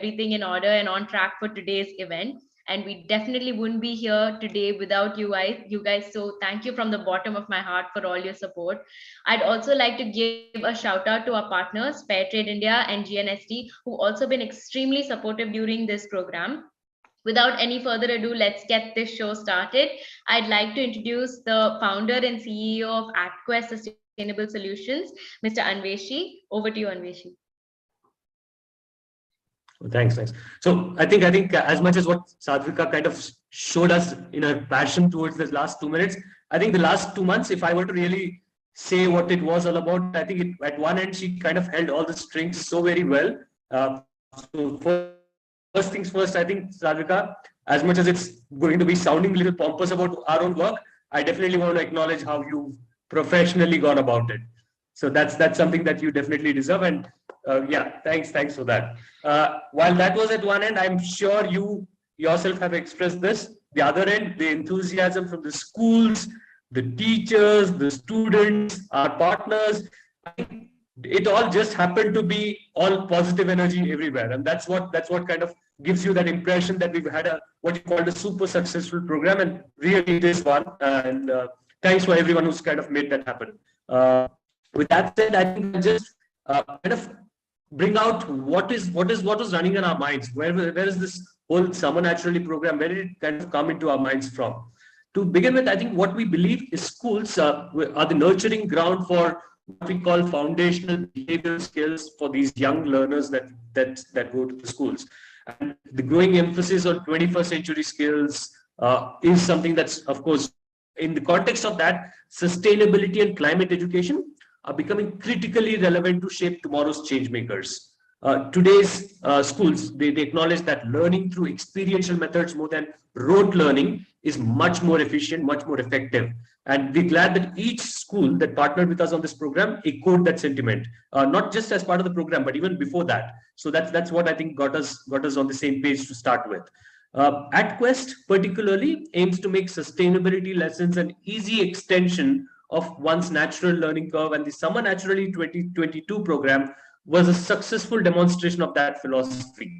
everything in order and on track for today's event. And we definitely wouldn't be here today without you guys. So thank you from the bottom of my heart for all your support. I'd also like to give a shout out to our partners, Fairtrade India and GNST, who also been extremely supportive during this program. Without any further ado, let's get this show started. I'd like to introduce the founder and CEO of AtQuest Sustainable Solutions, Mr. Anveshi. Over to you, Anveshi. Thanks. So I think as much as what Sadhvika kind of showed us in her passion towards the last 2 minutes, I think the last 2 months, if I were to really say what it was all about, I think at one end she kind of held all the strings so very well. So first things first, I think Sadhvika, as much as it's going to be sounding a little pompous about our own work, I definitely want to acknowledge how you've professionally gone about it. So that's something that you definitely deserve. And yeah, thanks for that. While that was at one end, I'm sure you yourself have expressed this. The other end, the enthusiasm from the schools, the teachers, the students, our partners, it all just happened to be all positive energy everywhere. And that's what kind of gives you that impression that we've had what you called a super successful program, and really it is one. And thanks for everyone who's kind of made that happen. With that said, I think I'll just kind of bring out what was running in our minds. Where is this whole Summer Naturally program? Where did it kind of come into our minds from? To begin with, I think what we believe is schools are the nurturing ground for what we call foundational behavioral skills for these young learners that go to the schools. And the growing emphasis on 21st century skills is something that's, of course, in the context of that, sustainability and climate education are becoming critically relevant to shape tomorrow's change makers. Today's schools, they acknowledge that learning through experiential methods more than rote learning is much more efficient, much more effective. And we're glad that each school that partnered with us on this program echoed that sentiment, not just as part of the program, but even before that. So that's what I think got us on the same page to start with. AtQuest particularly aims to make sustainability lessons an easy extension of one's natural learning curve, and the Summer Naturally 2022 program was a successful demonstration of that philosophy.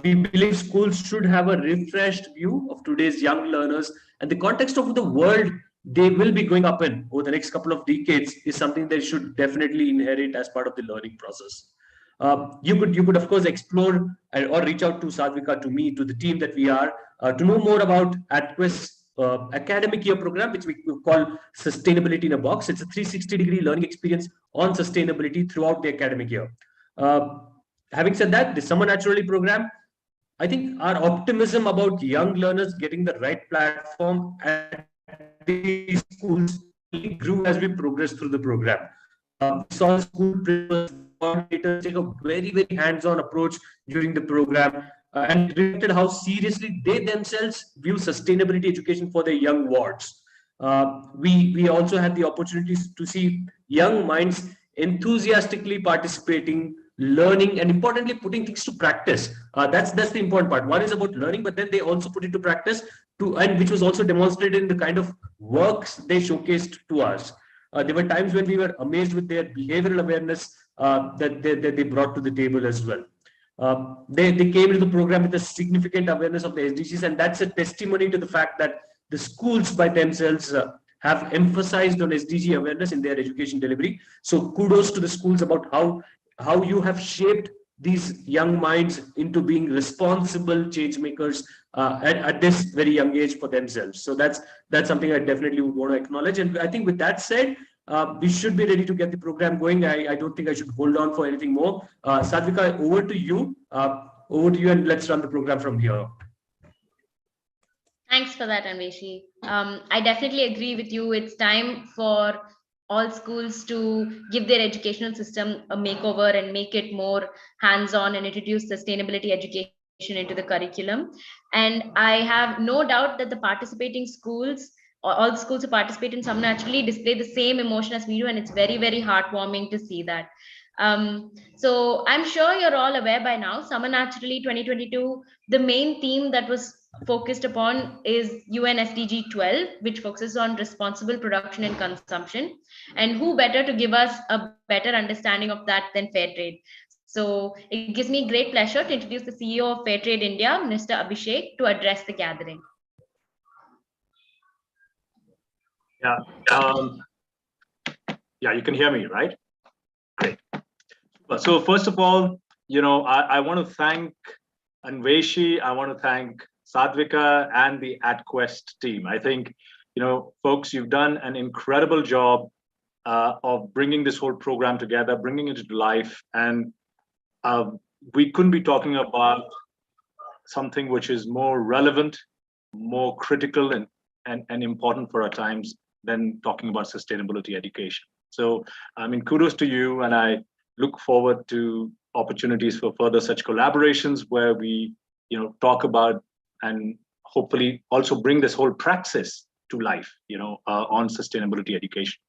We believe schools should have a refreshed view of today's young learners, and the context of the world they will be growing up in over the next couple of decades is something they should definitely inherit as part of the learning process. You could of course explore or reach out to Sadhvika, to me, to the team that we are, to know more about AtQuest's academic year program, which we call Sustainability in a Box. It's a 360-degree learning experience on sustainability throughout the academic year. Having said that, the Summer Naturally program, I think our optimism about young learners getting the right platform at these schools grew as we progressed through the program. We saw school coordinators take a very, very hands-on approach during the program, and reflected how seriously they themselves view sustainability education for their young wards. We also had the opportunities to see young minds enthusiastically participating, learning, and importantly putting things to practice. That's the important part. One is about learning, but then they also put it to practice, and which was also demonstrated in the kind of works they showcased to us. There were times when we were amazed with their behavioral awareness that they brought to the table as well. They came into the program with a significant awareness of the SDGs, and that's a testimony to the fact that the schools by themselves have emphasized on SDG awareness in their education delivery. So kudos to the schools about how you have shaped these young minds into being responsible change makers at this very young age for themselves. So that's something I definitely would want to acknowledge. And I think with that said, we should be ready to get the program going. I don't think I should hold on for anything more. Sadhvika, over to you, and let's run the program from here. Thanks for that, Anveshi. I definitely agree with you. It's time for all schools to give their educational system a makeover and make it more hands-on and introduce sustainability education into the curriculum. And I have no doubt that the participating schools, all the schools who participate in Summer Naturally, display the same emotion as we do, and it's very, very heartwarming to see that. So I'm sure you're all aware by now, Summer Naturally 2022, the main theme that was focused upon is UN SDG 12, which focuses on responsible production and consumption. And who better to give us a better understanding of that than Fairtrade? So it gives me great pleasure to introduce the CEO of Fairtrade India, Mr. Abhishek, to address the gathering. Yeah. Yeah, you can hear me, right? Great. So first of all, I want to thank Anveshi, I want to thank Sadvika and the AdQuest team. I think, folks, you've done an incredible job of bringing this whole program together, bringing it to life. And we couldn't be talking about something which is more relevant, more critical and important for our times than talking about sustainability education. So, I mean, kudos to you. And I look forward to opportunities for further such collaborations where we, talk about and hopefully also bring this whole praxis to life, on sustainability education.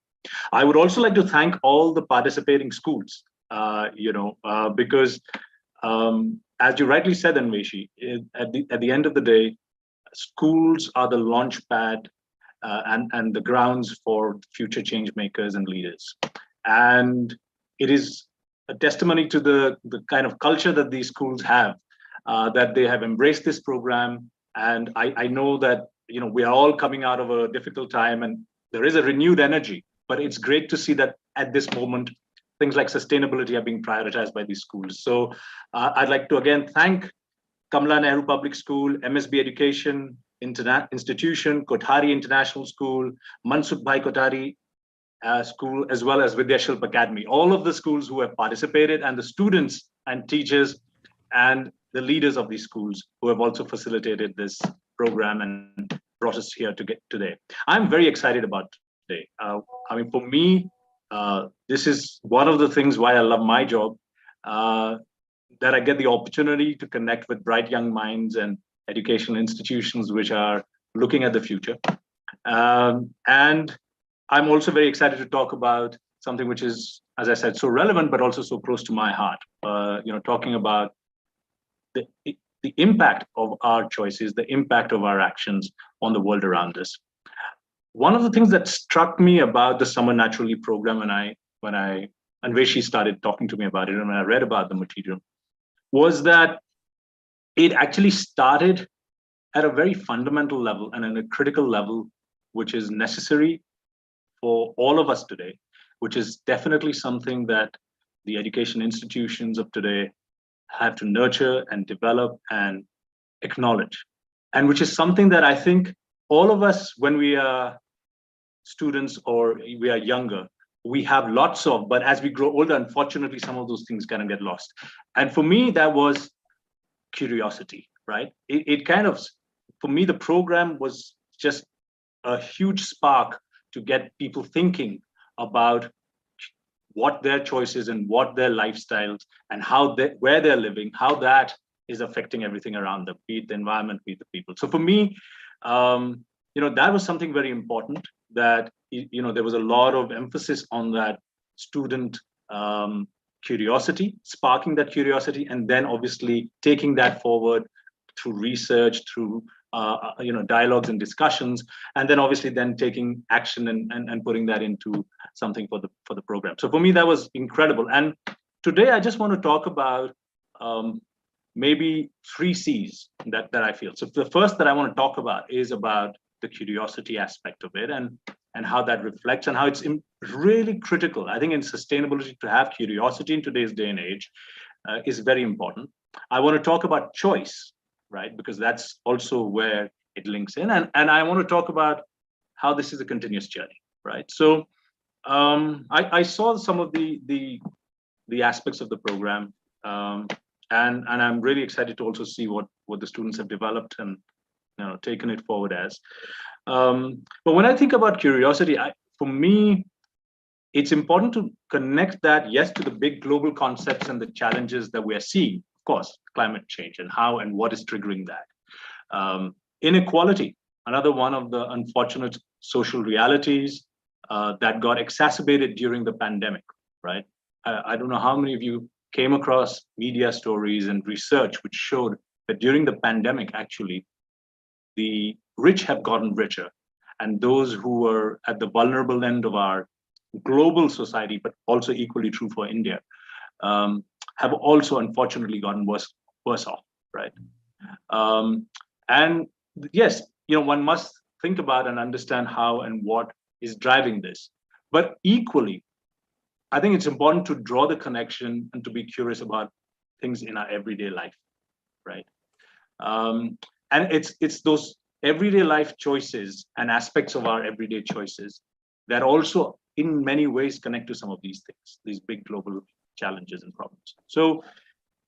I would also like to thank all the participating schools, because as you rightly said, Anveshi, at the end of the day, schools are the launch pad and the grounds for future change makers and leaders. And it is a testimony to the kind of culture that these schools have, that they have embraced this program. And I know that, we are all coming out of a difficult time and there is a renewed energy, but it's great to see that at this moment, things like sustainability are being prioritized by these schools. So I'd like to again thank Kamala Nehru Public School, MSB Education Institution, Kothari International School, Mansukh Bhai Kothari School, as well as Vidyashilp Academy. All of the schools who have participated and the students and teachers and the leaders of these schools who have also facilitated this program and brought us here to get today. I'm very excited about today. I mean, for me, this is one of the things why I love my job, that I get the opportunity to connect with bright young minds and educational institutions which are looking at the future. And I'm also very excited to talk about something which is, as I said, so relevant, but also so close to my heart, talking about the impact of our choices, the impact of our actions on the world around us. One of the things that struck me about the Summer Naturally program when Anveshi started talking to me about it and when I read about the material was that it actually started at a very fundamental level and at a critical level, which is necessary for all of us today, which is definitely something that the education institutions of today have to nurture and develop and acknowledge. And which is something that I think all of us, when we are students or we are younger, we have lots of, but as we grow older, unfortunately, some of those things kind of get lost. And for me, that was curiosity, right? It kind of, for me, the program was just a huge spark to get people thinking about what their choices and what their lifestyles and where they're living, how that is affecting everything around them, be it the environment, be it the people. So for me, that was something very important, that there was a lot of emphasis on that student curiosity, sparking that curiosity, and then obviously taking that forward through research, through dialogues and discussions, and then obviously then taking action and putting that into something for the program. So for me, that was incredible. And today I just want to talk about maybe 3 C's that I feel. So the first that I want to talk about is about the curiosity aspect of it and how that reflects and how it's really critical. I think in sustainability, to have curiosity in today's day and age is very important. I want to talk about choice, right? Because that's also where it links in. And I want to talk about how this is a continuous journey, right? So I saw some of the aspects of the program, and I'm really excited to also see what the students have developed and taken it forward as. But when I think about curiosity, for me, it's important to connect that, yes, to the big global concepts and the challenges that we are seeing, of course, climate change and how and what is triggering that. Inequality, another one of the unfortunate social realities that got exacerbated during the pandemic, right? I don't know how many of you came across media stories and research which showed that during the pandemic, actually, the rich have gotten richer, and those who were at the vulnerable end of our global society, but also equally true for India, have also unfortunately gotten worse off, right? And yes, one must think about and understand how and what is driving this. But equally, I think it's important to draw the connection and to be curious about things in our everyday life, right? And it's those everyday life choices and aspects of our everyday choices that also in many ways connect to some of these things, these big global challenges and problems. So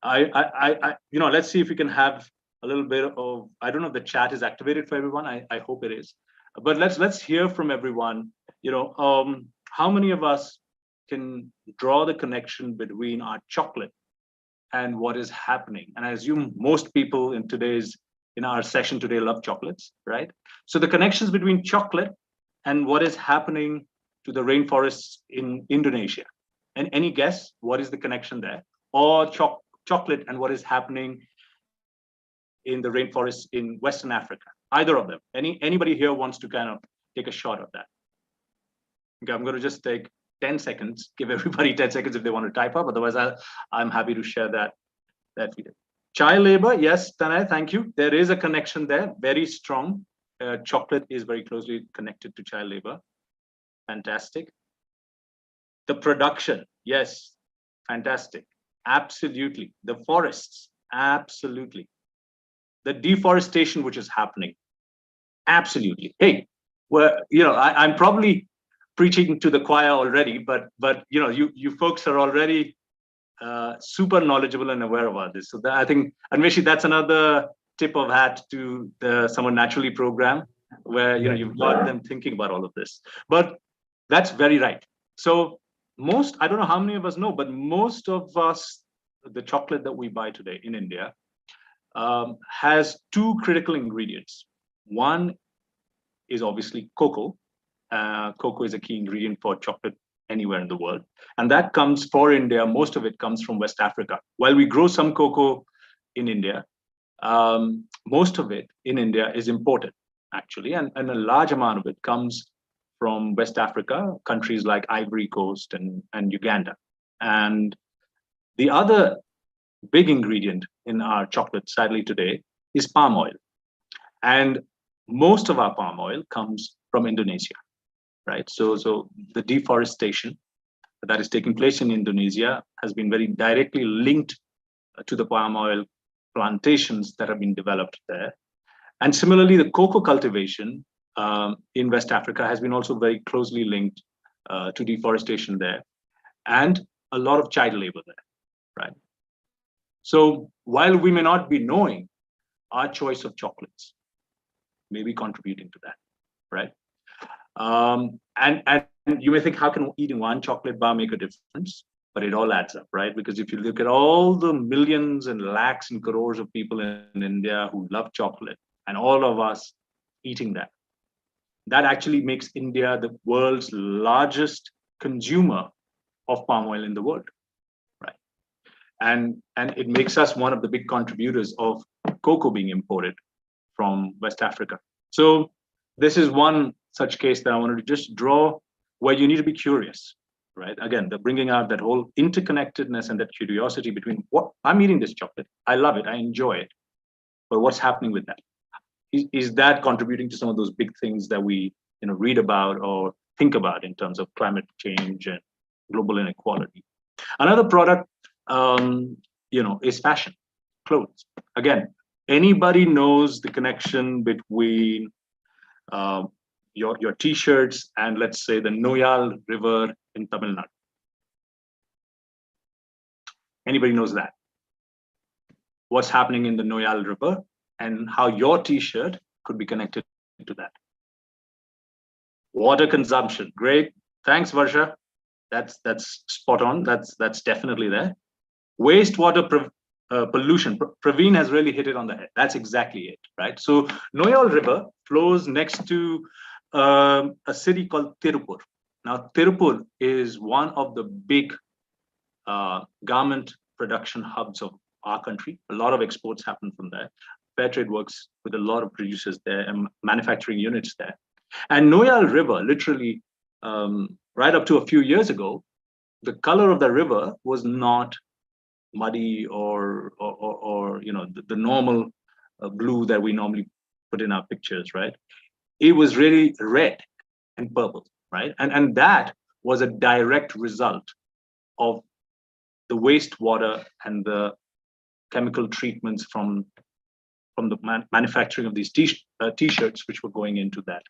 let's see if we can have a little bit of, I don't know if the chat is activated for everyone. I hope it is. But let's hear from everyone. How many of us can draw the connection between our chocolate and what is happening? And I assume most people in our session today love chocolates, right? So the connections between chocolate and what is happening to the rainforests in Indonesia. And any guess what is the connection there? Or chocolate and what is happening in the rainforests in Western Africa? Either of them. Anybody here wants to kind of take a shot of that? Okay, I'm going to just take 10 seconds, give everybody 10 seconds if they want to type up. Otherwise, I'm happy to share that video. Child labor, yes, Tanay, thank you. There is a connection there, very strong. Chocolate is very closely connected to child labor. Fantastic. The production, yes, fantastic. Absolutely. The forests, absolutely. The deforestation which is happening, absolutely. Hey, well, I'm probably preaching to the choir already, but you folks are already super knowledgeable and aware about this. So I think, Anveshi, that's another tip of hat to the Someone Naturally program, where you've got them thinking about all of this. But that's very right. So I don't know how many of us know, but most of us, the chocolate that we buy today in India has two critical ingredients. One is obviously cocoa. Cocoa is a key ingredient for chocolate anywhere in the world. And that comes for India, most of it comes from West Africa. While we grow some cocoa in India, most of it in India is imported, actually. And a large amount of it comes from West Africa, countries like Ivory Coast and Uganda. And the other big ingredient in our chocolate, sadly today, is palm oil. And most of our palm oil comes from Indonesia, right? So the deforestation that is taking place in Indonesia has been very directly linked to the palm oil plantations that have been developed there. And similarly, the cocoa cultivation in West Africa has been also very closely linked to deforestation there, and a lot of child labor there, right? So while we may not be knowing, our choice of chocolates may be contributing to that, right? And you may think, how can eating one chocolate bar make a difference? But it all adds up, right? Because if you look at all the millions and lakhs and crores of people in India who love chocolate, and all of us eating that actually makes India the world's largest consumer of palm oil in the world, right? And it makes us one of the big contributors of cocoa being imported from West Africa. So this is one such case that I wanted to just draw, where you need to be curious, right? Again, the bringing out that whole interconnectedness and that curiosity between what I'm eating this chocolate, I love it, I enjoy it, but what's happening with that? Is that contributing to some of those big things that we read about or think about in terms of climate change and global inequality? Another product, is fashion, clothes. Again, anybody knows the connection between your t-shirts and, let's say, the Noyal River in Tamil Nadu? Anybody knows that? What's happening in the Noyal River and how your t-shirt could be connected to that? Water consumption, great. Thanks, Varsha. That's spot on. That's definitely there. Wastewater pollution. Praveen has really hit it on the head. That's exactly it, right? So Noyal River flows next to a city called Tirupur. Now, Tirupur is one of the big garment production hubs of our country. A lot of exports happen from there. Fairtrade works with a lot of producers there and manufacturing units there. And Noyal River, literally, right up to a few years ago, the color of the river was not muddy or you know the normal blue that we normally put in our pictures, right? It was really red and purple, right? And that was a direct result of the wastewater and the chemical treatments from the manufacturing of these t-shirts which were going into that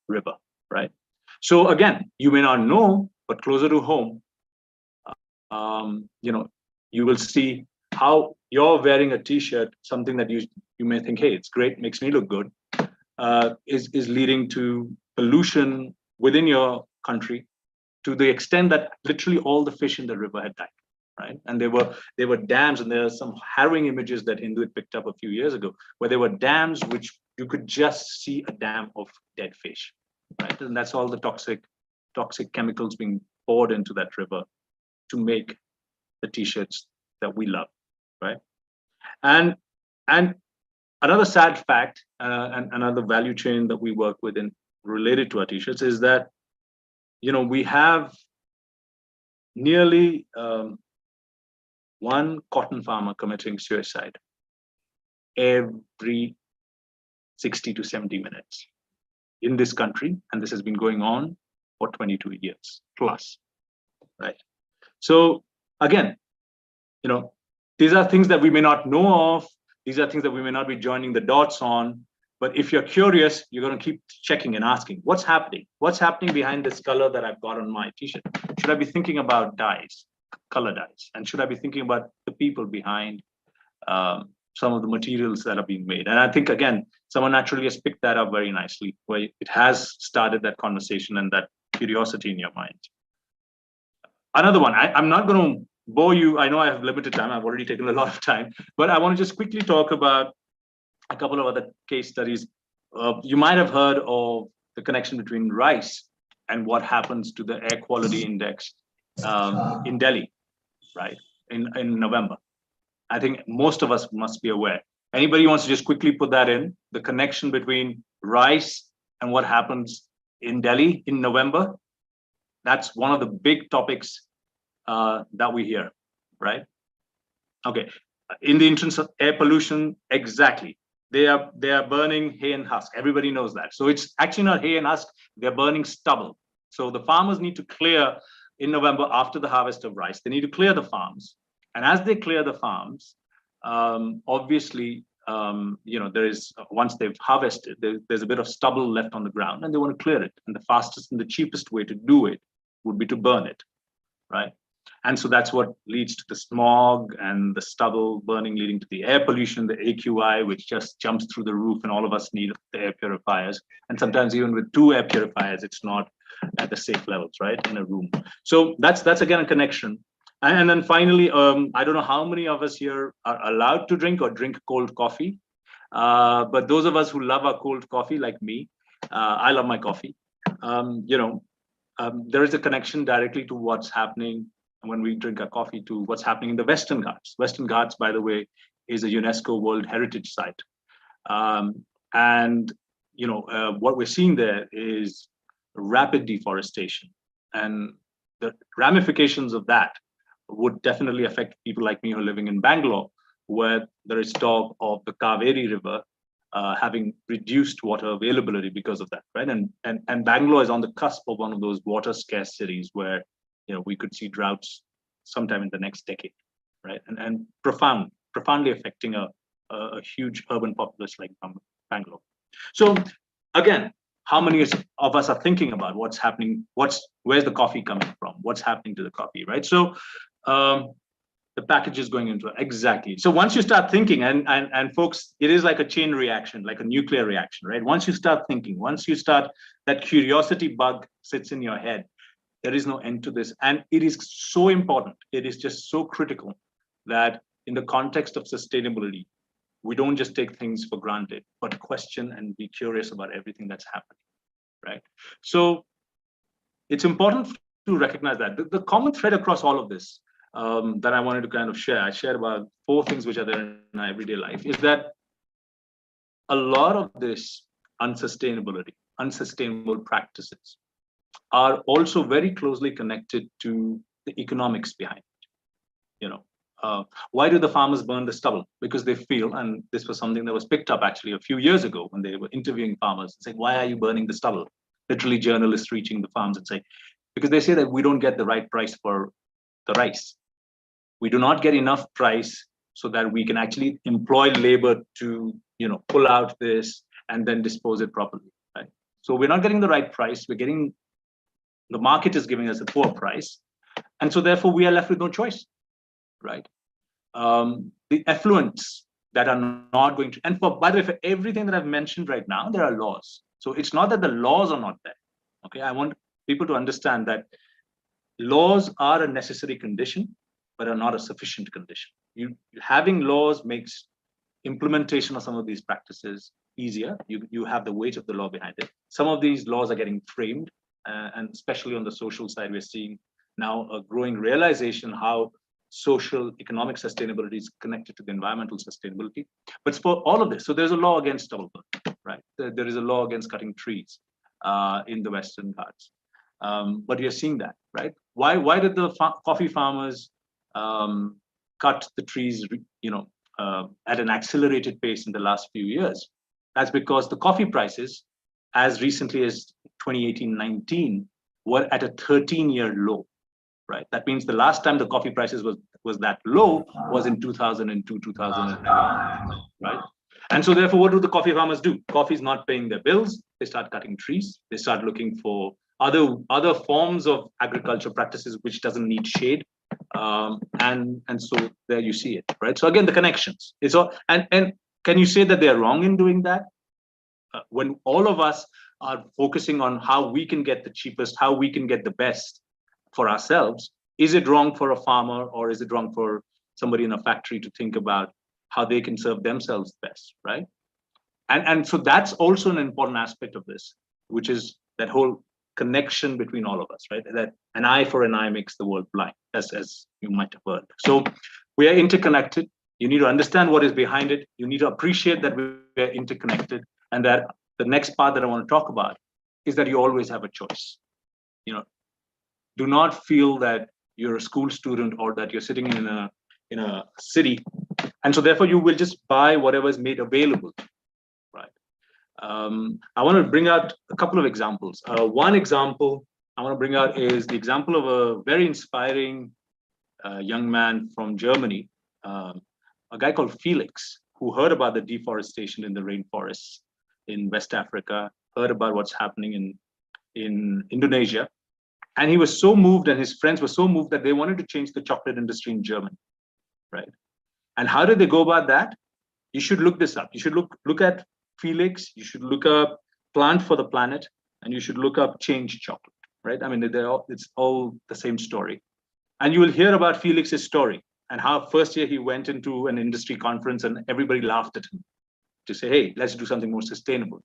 river, right? So again, you may not know, but closer to home, you know, you will see how you're wearing a t-shirt, something that you may think, hey, it's great, makes me look good, is leading to pollution within your country to the extent that literally all the fish in the river had died, right? And there were dams, and there are some harrowing images that Hindu had picked up a few years ago, where there were dams which you could just see a dam of dead fish, right? And that's all the toxic chemicals being poured into that river to make the t-shirts that we love, right? And another sad fact, and another value chain that we work with in related to our t-shirts is that, you know, we have nearly one cotton farmer committing suicide every 60 to 70 minutes in this country, and this has been going on for 22 years plus, right? So again, you know, these are things that we may not know of. These are things that we may not be joining the dots on. But if you're curious, you're going to keep checking and asking, what's happening? What's happening behind this color that I've got on my t-shirt? Should I be thinking about dyes, color dyes? And should I be thinking about the people behind some of the materials that are being made? And I think, again, someone naturally has picked that up very nicely, where it has started that conversation and that curiosity in your mind. Another one, I'm not going to bore you. I know I have limited time. I've already taken a lot of time, but I want to just quickly talk about a couple of other case studies. You might have heard of the connection between rice and what happens to the air quality index in Delhi, right, in November. I think most of us must be aware. Anybody wants to just quickly put that in, the connection between rice and what happens in Delhi in November? That's one of the big topics that we hear, right? Okay, in the interest of air pollution, exactly. They are burning hay and husk. Everybody knows that. So it's actually not hay and husk, they're burning stubble. So the farmers need to clear in November after the harvest of rice. They need to clear the farms. And as they clear the farms, obviously, you know, there is, once they've harvested, there's a bit of stubble left on the ground and they want to clear it. And the fastest and the cheapest way to do it would be to burn it, right? And so that's what leads to the smog and the stubble burning, leading to the air pollution, the AQI, which just jumps through the roof, and all of us need the air purifiers. And sometimes even with 2 air purifiers, it's not at the safe levels, right, in a room. So that's again a connection. And then finally, I don't know how many of us here are allowed to drink or drink cold coffee. But those of us who love our cold coffee, like me, I love my coffee. You know, there is a connection directly to what's happening when we drink our coffee to what's happening in the Western Ghats. Western Ghats, by the way, is a UNESCO World Heritage Site. And, you know, what we're seeing there is rapid deforestation. And the ramifications of that would definitely affect people like me who are living in Bangalore, where there is talk of the Kaveri River having reduced water availability because of that, right? And Bangalore is on the cusp of one of those water scarce cities where, you know, we could see droughts sometime in the next decade, right? And profoundly affecting a huge urban populace like Bangalore. So again, how many of us are thinking about what's happening? Where's the coffee coming from? What's happening to the coffee, right? So the package is going into it. Exactly. So once you start thinking, and folks, it is like a chain reaction, like a nuclear reaction, right? Once you start thinking, once you start, that curiosity bug sits in your head, there is no end to this. And it is so important. It is just so critical that in the context of sustainability, we don't just take things for granted, but question and be curious about everything that's happening, right? So it's important to recognize that. The common thread across all of this that I wanted to kind of share, I shared about 4 things which are there in our everyday life, is that a lot of this unsustainable practices are also very closely connected to the economics behind it. You know, Why do the farmers burn the stubble? Because they feel, and this was something that was picked up actually a few years ago when they were interviewing farmers, saying, why are you burning the stubble? Literally journalists reaching the farms and say, because they say that we don't get the right price for the rice. We do not get enough price so that we can actually employ labor to, pull out this and then dispose it properly, right? So we're not getting the right price. The market is giving us a poor price. And so therefore we are left with no choice, right? The effluents that are not going to, and by the way, for everything that I've mentioned right now, there are laws. So it's not that the laws are not there. Okay, I want people to understand that laws are a necessary condition, but are not a sufficient condition. Having laws makes implementation of some of these practices easier. You have the weight of the law behind it. Some of these laws are getting framed, and especially on the social side, we're seeing now a growing realization how social economic sustainability is connected to the environmental sustainability. But for all of this, so there's a law against stubble burning, right? There is a law against cutting trees in the Western Ghats. But you're seeing that, right? Why did the coffee farmers cut the trees, at an accelerated pace in the last few years? That's because the coffee prices, as recently as 2018-19, were at a 13-year low, right? That means the last time the coffee prices was that low was in 2002, 2003, right? And so therefore, what do the coffee farmers do? Coffee is not paying their bills. They start cutting trees. They start looking for other forms of agriculture practices which doesn't need shade. And so there you see it, right? So again, the connections. It's all, and can you say that they're wrong in doing that? When all of us are focusing on how we can get the cheapest, how we can get the best for ourselves, is it wrong for a farmer, or is it wrong for somebody in a factory to think about how they can serve themselves best, right? And so that's also an important aspect of this, which is that whole connection between all of us, right? That an eye for an eye makes the world blind, as you might have heard. So we are interconnected. You need to understand what is behind it. You need to appreciate that we are interconnected, and that the next part that I want to talk about is that you always have a choice. Do not feel that you're a school student or that you're sitting in a city, and so therefore you will just buy whatever is made available, right? I want to bring out a couple of examples. One example I want to bring out is the example of a very inspiring young man from Germany, a guy called Felix, who heard about the deforestation in the rainforests in West Africa, heard about what's happening in Indonesia. And he was so moved, and his friends were so moved, that they wanted to change the chocolate industry in Germany, right? And how did they go about that? You should look this up. You should look at Felix. You should look up Plant for the Planet, and you should look up Change Chocolate, right? I mean, it's all the same story. And you will hear about Felix's story and how first year he went into an industry conference and everybody laughed at him to say, hey, let's do something more sustainable.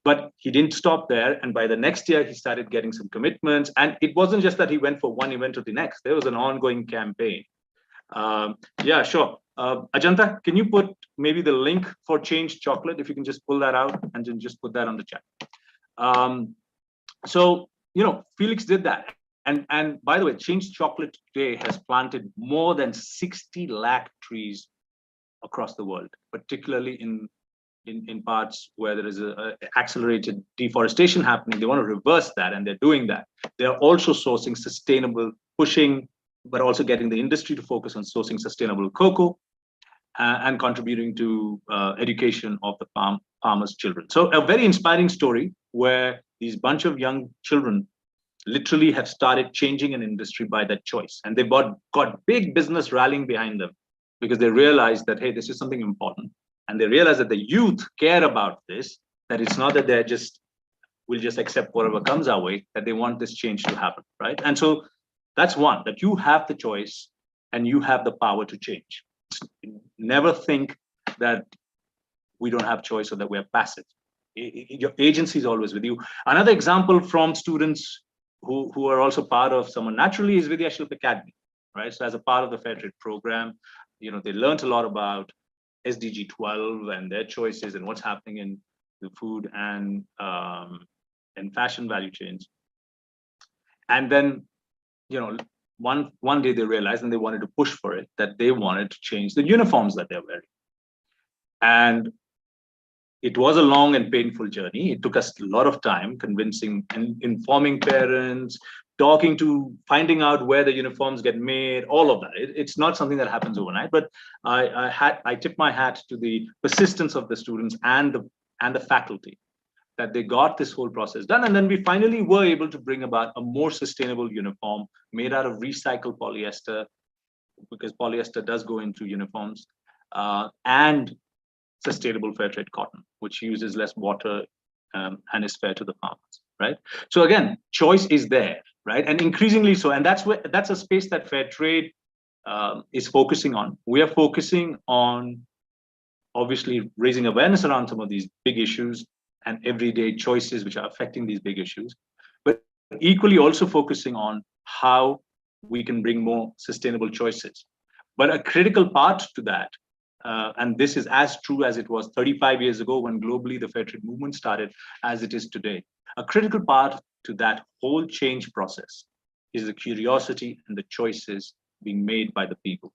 But he didn't stop there. And by the next year, he started getting some commitments. And it wasn't just that he went for one event or the next. There was an ongoing campaign. Yeah, sure. Ajanta, can you put maybe the link for Change Chocolate, if you can just pull that out and then just put that on the chat. So, Felix did that. And by the way, Change Chocolate today has planted more than 60 lakh trees across the world, particularly in parts where there is a accelerated deforestation happening. They want to reverse that, and they're doing that. They're also sourcing sustainable, pushing, but also getting the industry to focus on sourcing sustainable cocoa and contributing to education of the farmers' children. So a very inspiring story where these bunch of young children literally have started changing an industry by that choice. And they got big business rallying behind them because they realized that, hey, this is something important. And they realize that the youth care about this, that it's not that we'll just accept whatever comes our way, that they want this change to happen, right? And so that's one, that you have the choice and you have the power to change. Never think that we don't have choice or that we're passive. Your agency is always with you. Another example from students who are also part of Someone Naturally is Vidya Shilp Academy, right? So as a part of the Fairtrade program, they learned a lot about SDG 12 and their choices and what's happening in the food and fashion value chains. And then, one day they realized, and they wanted to push for it, that they wanted to change the uniforms that they're wearing. And it was a long and painful journey. It took us a lot of time convincing and informing parents, finding out where the uniforms get made, all of that. It's not something that happens overnight, but I tip my hat to the persistence of the students and the faculty, that they got this whole process done. And then we finally were able to bring about a more sustainable uniform made out of recycled polyester, because polyester does go into uniforms, and sustainable fair trade cotton, which uses less water, and is fair to the farmers, right? So again, choice is there, right? And increasingly so, and that's a space that fair trade is focusing on. We are focusing on obviously raising awareness around some of these big issues and everyday choices which are affecting these big issues, but equally also focusing on how we can bring more sustainable choices. But a critical part to that, and this is as true as it was 35 years ago when globally the fair trade movement started, as it is today. A critical part to that whole change process is the curiosity and the choices being made by the people,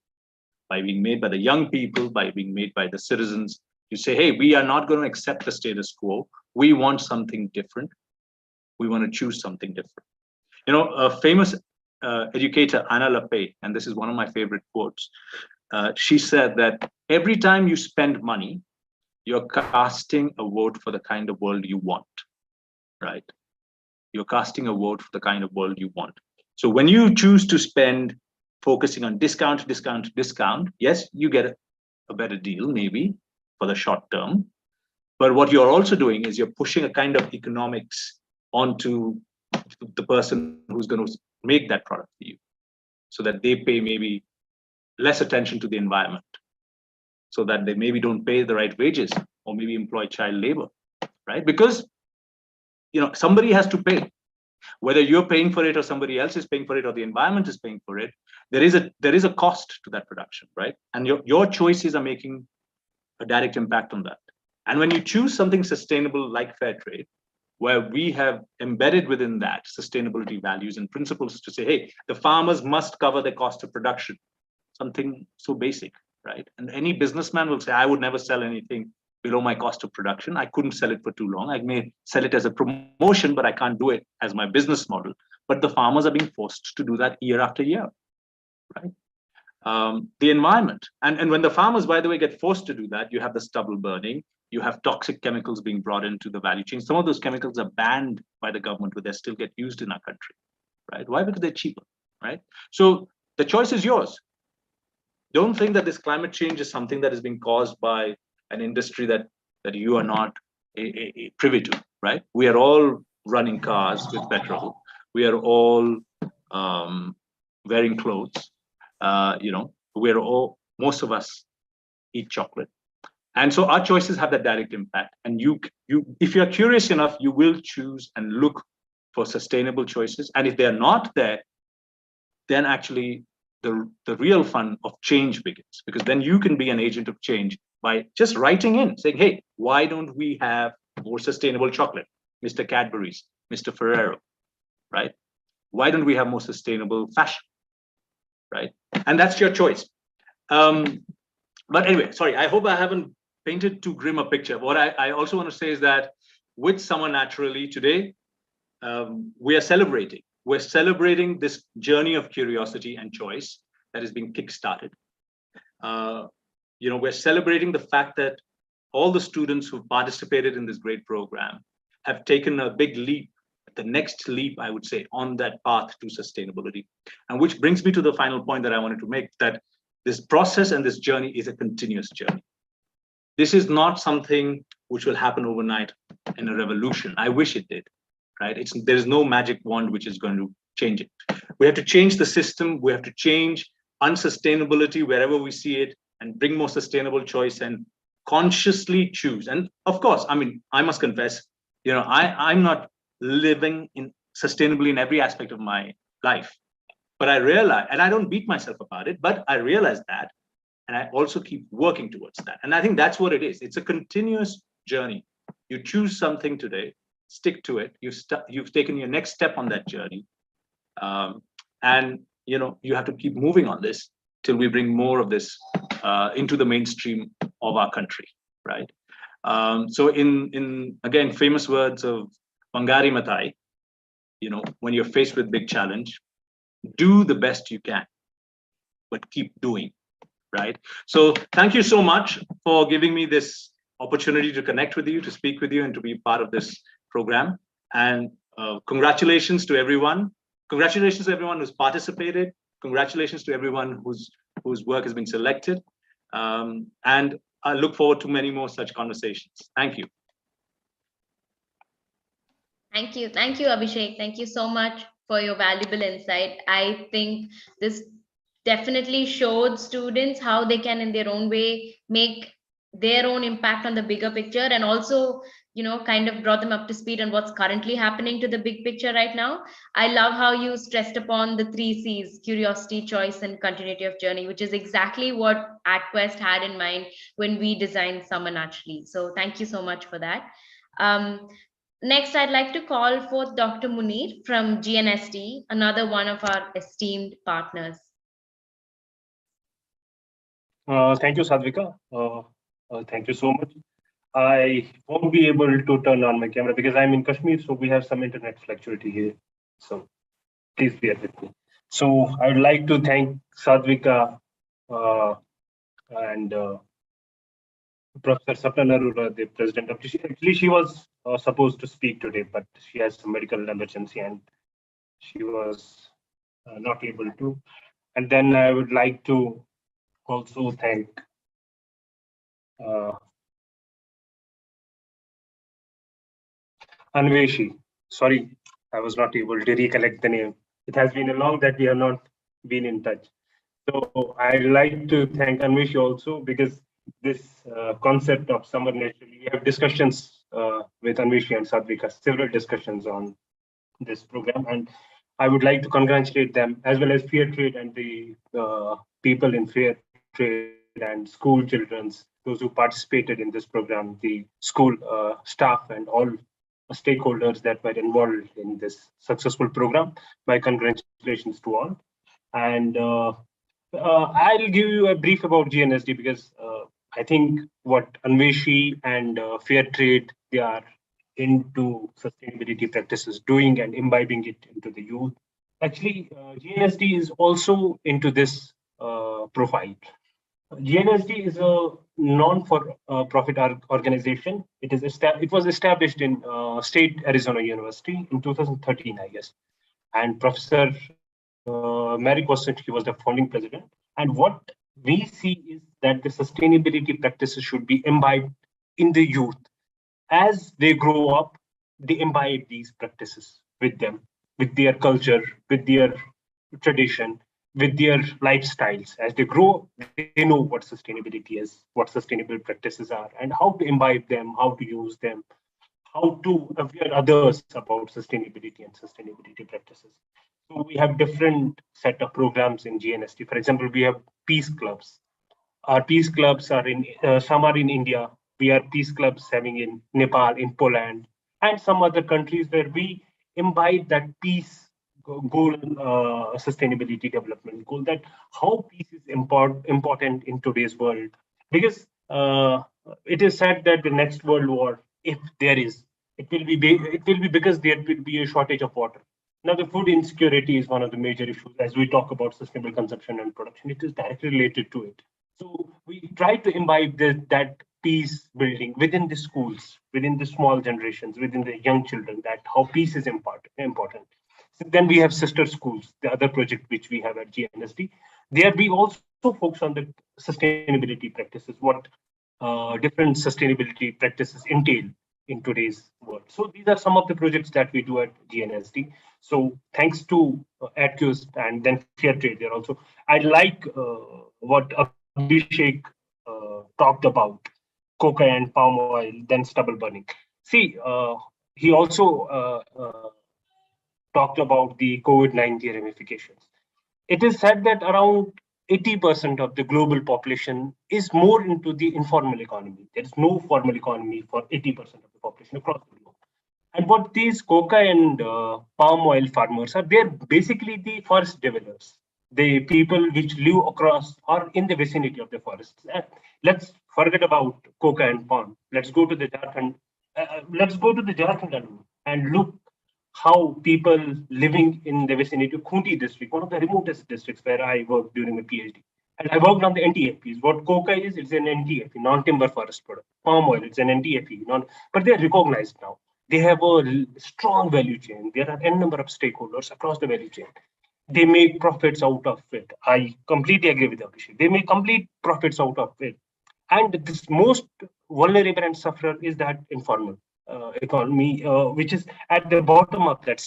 by being made by the young people, by being made by the citizens. You say, hey, we are not going to accept the status quo. We want something different. We want to choose something different. You know, a famous educator, Anna Lappé, and this is one of my favorite quotes, she said that every time you spend money, you're casting a vote for the kind of world you want, right? You're casting a vote for the kind of world you want. So when you choose to spend focusing on discount, yes, you get a better deal maybe for the short term. But what you're also doing is you're pushing a kind of economics onto the person who's going to make that product for you, so that they pay maybe less attention to the environment, so that they maybe don't pay the right wages or maybe employ child labor, right? Because, you know, somebody has to pay. Whether you're paying for it or somebody else is paying for it or the environment is paying for it, there is a cost to that production, right? And your choices are making a direct impact on that. And when you choose something sustainable like fair trade, where we have embedded within that sustainability values and principles to say, hey, the farmers must cover the cost of production, something so basic, right? And any businessman will say, I would never sell anything below my cost of production. I couldn't sell it for too long. I may sell it as a promotion, but I can't do it as my business model. But the farmers are being forced to do that year after year, right? The environment. And when the farmers, by the way, get forced to do that, you have the stubble burning, you have toxic chemicals being brought into the value chain. Some of those chemicals are banned by the government, but they still get used in our country, right? Why? Because they're cheaper, right? So the choice is yours. Don't think that this climate change is something that is being caused by an industry that you are not privy to, right? We are all running cars with petrol. We are all wearing clothes. We're all, most of us eat chocolate. And so our choices have that direct impact. And you, if you're curious enough, you will choose and look for sustainable choices. And if they're not there, then actually the real fun of change begins, because then you can be an agent of change by just writing in, saying, hey, why don't we have more sustainable chocolate, Mr. Cadbury's, Mr. Ferrero, right? Why don't we have more sustainable fashion, right? And that's your choice. But anyway, sorry, I hope I haven't painted too grim a picture. What I also want to say is that with Summer Naturally today, we are celebrating. We're celebrating this journey of curiosity and choice that is being kickstarted. We're celebrating the fact that all the students who participated in this great program have taken a big leap, the next leap, I would say, on that path to sustainability. And which brings me to the final point that I wanted to make, that this process and this journey is a continuous journey. This is not something which will happen overnight in a revolution. I wish it did, right? There's no magic wand which is going to change it. We have to change the system. We have to change unsustainability wherever we see it and bring more sustainable choice and consciously choose. And of course, I mean, I must confess, I'm not living in sustainably in every aspect of my life, but I realize, and I don't beat myself about it, but I realize that, and I also keep working towards that. And I think that's what it is. It's a continuous journey. You choose something today, stick to it. You've taken your next step on that journey. And you have to keep moving on this till we bring more of this into the mainstream of our country, right? So in again, famous words of Bangari Matai, when you're faced with big challenge, do the best you can, but keep doing, right? So thank you so much for giving me this opportunity to connect with you, to speak with you, and to be part of this program. And congratulations to everyone. Congratulations to everyone who's participated. Congratulations to everyone whose work has been selected. And I look forward to many more such conversations. Thank you. Thank you. Thank you, Abhishek. Thank you so much for your valuable insight. I think this definitely showed students how they can, in their own way, make their own impact on the bigger picture, and also, kind of brought them up to speed on what's currently happening to the big picture right now. I love how you stressed upon the 3 C's: curiosity, choice, and continuity of journey, which is exactly what AtQuest had in mind when we designed Summer Naturally. So thank you so much for that. Next, I'd like to call forth Dr. Munir from GNST, another one of our esteemed partners. Thank you, Sadvika. Thank you so much. I won't be able to turn on my camera because I'm in Kashmir, so we have some internet fluctuation here. So please bear with me. So I would like to thank Sadvika and Professor Sapna Narula, the president of actually she was supposed to speak today, but she has some medical emergency and she was not able to. And then I would like to also thank Anveshi. Sorry, I was not able to recollect the name. It has been a long that we have not been in touch. So I'd like to thank Anveshi also because this concept of summer naturally, we have discussions with Anveshi and Sadvika, several discussions on this program, and I would like to congratulate them as well as Fairtrade and the people in Fairtrade and school children's, those who participated in this program, the school staff and all stakeholders that were involved in this successful program. My congratulations to all. And I'll give you a brief about GNSD because I think what Anveshi and Fairtrade, they are into sustainability practices, doing and imbibing it into the youth. Actually, GNSD is also into this profile. GNSD is a non-for-profit organization. It was established in State Arizona University in 2013, I guess. And Professor Mary Kosinski was the founding president. And what we see is that the sustainability practices should be imbibed in the youth. As they grow up, they imbibe these practices with them, with their culture, with their tradition, with their lifestyles. As they grow, they know what sustainability is, what sustainable practices are, and how to imbibe them, how to use them, how to aware others about sustainability and sustainability practices. So we have different set of programs in GNST. For example, we have peace clubs. Our peace clubs are in some are in India. We are peace clubs having in Nepal, in Poland, and some other countries where we imbibe that peace goal, sustainability development goal, that how peace is important in today's world. Because it is said that the next world war, if there is, it will be because there will be a shortage of water. Now, the food insecurity is one of the major issues as we talk about sustainable consumption and production. It is directly related to it. So we try to imbibe that peace building within the schools, within the small generations, within the young children, that how peace is important. So then we have sister schools, the other project which we have at GNSD. There we also focus on the sustainability practices, what different sustainability practices entail in today's world. So these are some of the projects that we do at GNSD. So thanks to AdQuest and then Fairtrade there also. I like what Abhishek talked about, coca and palm oil, then stubble burning. See, he also talked about the COVID-19 ramifications. It is said that around 80% of the global population is more into the informal economy. There is no formal economy for 80% of the population across the globe. And what these coca and palm oil farmers are, they're basically the forest developers. the people which live across or in the vicinity of the forests. Let's forget about coca and palm. Let's go to the Jharkhand. Let's go to the Jharkhand and look how people living in the vicinity of Khunti district, one of the remotest districts where I worked during my PhD. And I worked on the NTFPs. What coca is, it's an NTFP, non-timber forest product. Palm oil, it's an NTFP, but they're recognized now. They have a strong value chain. There are n number of stakeholders across the value chain. They make profits out of it. I completely agree with Abhishek. They make complete profits out of it. And this most vulnerable and sufferer is that informal economy, which is at the bottom of that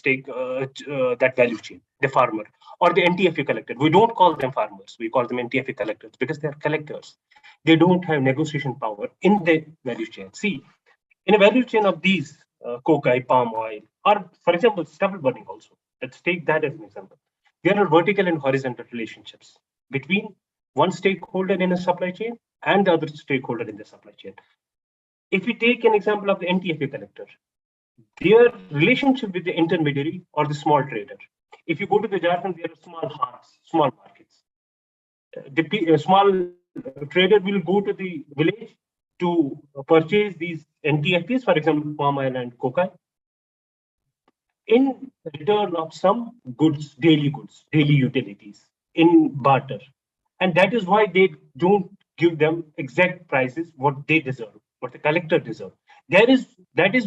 that value chain, the farmer or the NTFA collector. We don't call them farmers. We call them NTFA collectors because they're collectors. They don't have negotiation power in the value chain. See, in a value chain of these coca, palm oil, or for example, stubble burning also. Let's take that as an example. There are vertical and horizontal relationships between one stakeholder in a supply chain and the other stakeholder in the supply chain. If we take an example of the NTFA collector, their relationship with the intermediary or the small trader. If you go to the Jharkhand, there are small hearts, small markets. The small trader will go to the village to purchase these NTFPs, for example, palm oil and coca, in return of some goods, daily utilities in barter. And that is why they don't give them exact prices, what they deserve, what the collector deserve. That is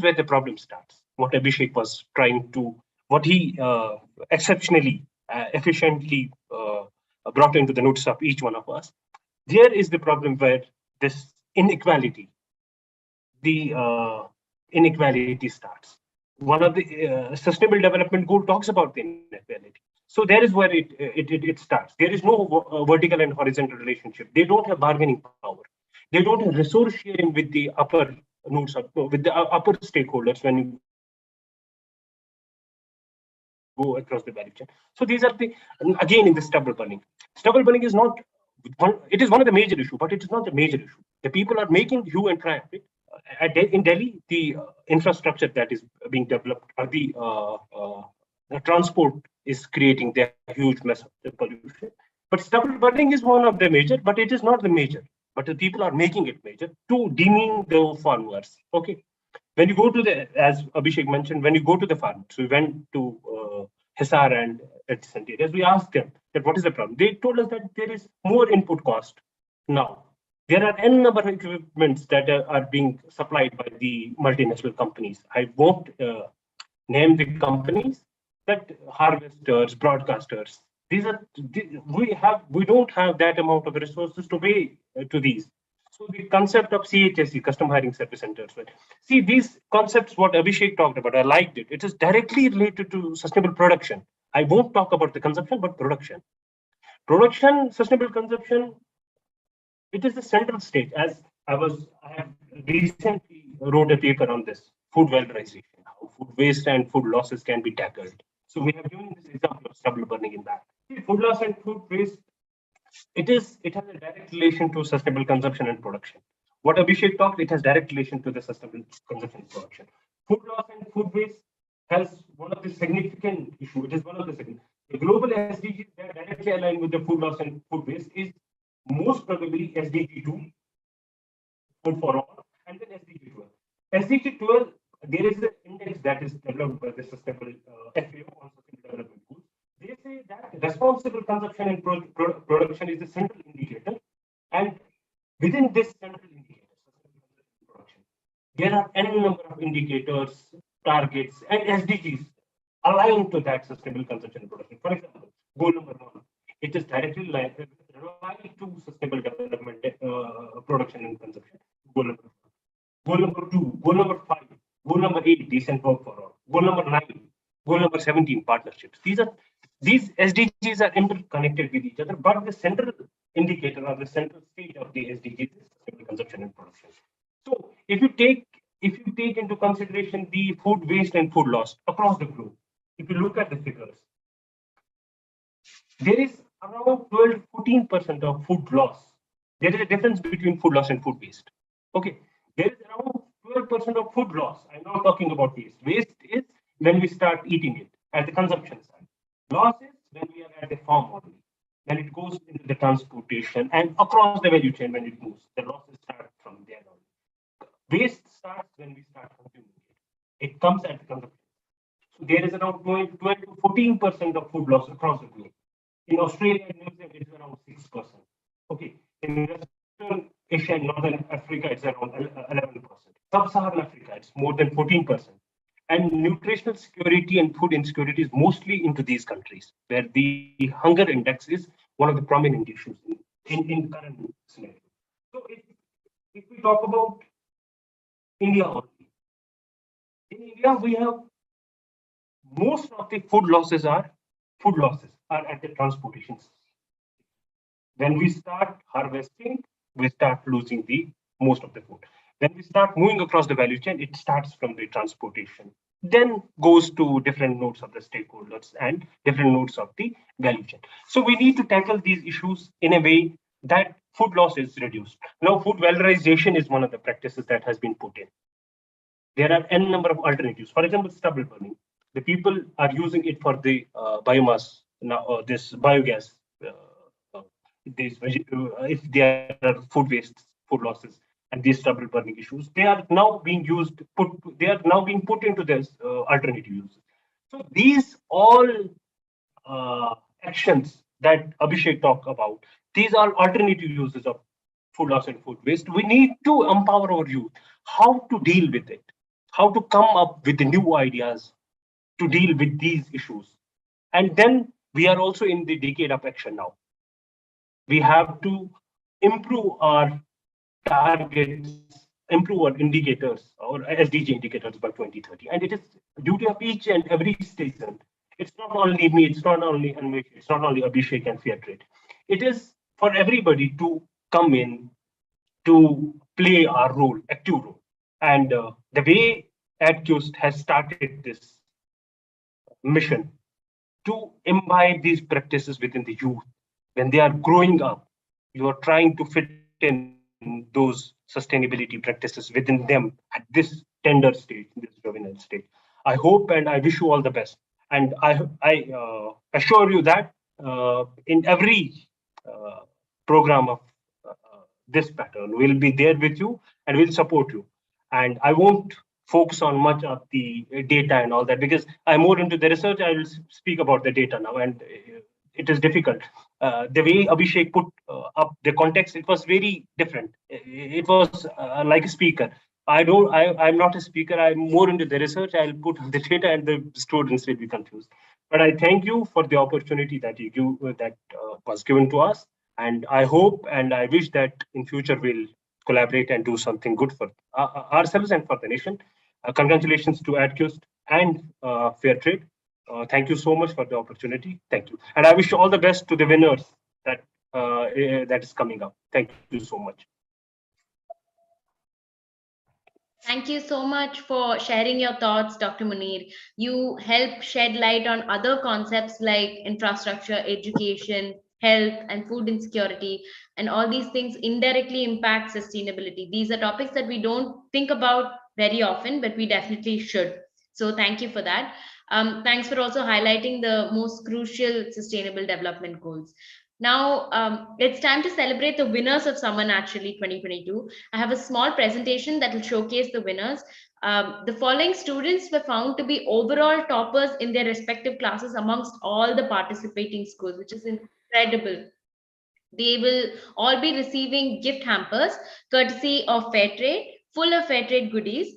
where the problem starts. What Abhishek was trying to, what he exceptionally, efficiently brought into the notice of each one of us. There is the problem where this inequality, inequality starts. One of the sustainable development goal talks about the inequality. So there is where it starts. There is no vertical and horizontal relationship. They don't have bargaining power. They don't have resource sharing with the upper nodes, with the upper stakeholders when you go across the value chain. So these are again in the stubble burning. Stubble burning is not it is one of the major issue, but it is not the major issue. The people are making hue and cry of it. In Delhi, the infrastructure that is being developed, or the transport is creating the huge mess of pollution. But stubble burning is one of the major, but it is not the major. But the people are making it major to demean the farmers. Okay, when you go to as Abhishek mentioned, when you go to the farmers, we went to Hisar and adjacent areas. We asked them that what is the problem. They told us that there is more input cost now. There are n number of equipments that are being supplied by the multinational companies. I won't name the companies, that harvesters, broadcasters. We don't have that amount of resources to pay to these. So the concept of CHSC, custom hiring service centers. Right? See, these concepts, what Abhishek talked about, I liked it. It is directly related to sustainable production. I won't talk about the consumption, but production. Production, sustainable consumption, it is the central stage. As I have recently wrote a paper on this, food valorization, how food waste and food losses can be tackled. So we have given this example of stubble burning in that. See, food loss and food waste, it has a direct relation to sustainable consumption and production. What Abhishek talked, it has direct relation to the sustainable consumption and production. Food loss and food waste has one of the significant issue. It is one of the significant. The global SDGs that directly align with the food loss and food waste is most probably SDG 2, food for all, and then SDG 12. SDG 12, there is an index that is developed by the Sustainable FAO on Sustainable Development Goals. They say that responsible consumption and production is the central indicator, and within this central indicator, production, there are n number of indicators, targets, and SDGs aligned to that sustainable consumption and production. For example, goal number 1, it is directly aligned to sustainable development, production and consumption. Goal number 1. Goal number 2, goal number 5, goal number 8, decent work for all. Goal number 9, goal number 17, partnerships. These SDGs are interconnected with each other, but the central indicator or the central stage of the SDGs is sustainable consumption and production. So if you take into consideration the food waste and food loss across the globe, if you look at the figures, there is around 12-14% of food loss. There is a difference between food loss and food waste. Okay, there is around 12% of food loss. I'm not talking about waste. Waste is when we start eating it at the consumption side. Loss is when we are at the farm only. Then it goes into the transportation and across the value chain when it moves. The losses start from there on. Waste starts when we start consuming it. It comes at the consumption. So there is around 12 to 14% of food loss across the globe. In Australia and New Zealand, it's around 6%. Okay. In Western Asia and Northern Africa, it's around 11%. Sub-Saharan Africa, it's more than 14%. And nutritional security and food insecurity is mostly into these countries, where the hunger index is one of the prominent issues in current scenario. So if we talk about India only, in India, we have most of the food losses are at the transportation. When we start harvesting, we start losing the most of the food. When we start moving across the value chain, it starts from the transportation, then goes to different nodes of the stakeholders and different nodes of the value chain. So we need to tackle these issues in a way that food loss is reduced. Now, food valorization is one of the practices that has been put in. There are n number of alternatives. For example, stubble burning. The people are using it for the biomass now. This biogas. If there are food waste, food losses, and these stubble burning issues, they are now being they are now being put into this alternative use. So these all actions that Abhishek talked about, these are alternative uses of food loss and food waste. We need to empower our youth how to deal with it, how to come up with the new ideas to deal with these issues. And then we are also in the decade of action now. We have to improve our targets, improve our indicators, our SDG indicators by 2030. And it is duty of each and every station. It's not only me, it's not only Anmesh, it's not only Abhishek and Fairtrade. It is for everybody to come in to play our role, active role. And the way AdQuest has started this mission to imbibe these practices within the youth. When they are growing up, you are trying to fit in those sustainability practices within them at this tender stage, this juvenile stage. I hope and I wish you all the best. And I assure you that in every program of this pattern, we'll be there with you and we'll support you. And I won't focus on much of the data and all that because I'm more into the research. I will speak about the data now, and it is difficult. The way Abhishek put up the context, it was very different. It was like a speaker. I'm not a speaker. I'm more into the research. I'll put the data, and the students will be confused. But I thank you for the opportunity that was given to us, and I hope and I wish that in future we'll collaborate and do something good for ourselves and for the nation. Congratulations to AdQuest and Fairtrade. Thank you so much for the opportunity. Thank you. And I wish all the best to the winners that is coming up. Thank you so much. Thank you so much for sharing your thoughts, Dr. Munir. You help shed light on other concepts like infrastructure, education, health, and food insecurity. And all these things indirectly impact sustainability. These are topics that we don't think about very often, but we definitely should. So thank you for that. Thanks for also highlighting the most crucial sustainable development goals. Now, it's time to celebrate the winners of Summer Naturally 2022. I have a small presentation that will showcase the winners. The following students were found to be overall toppers in their respective classes amongst all the participating schools, which is incredible. They will all be receiving gift hampers courtesy of Fairtrade, full of Fairtrade goodies.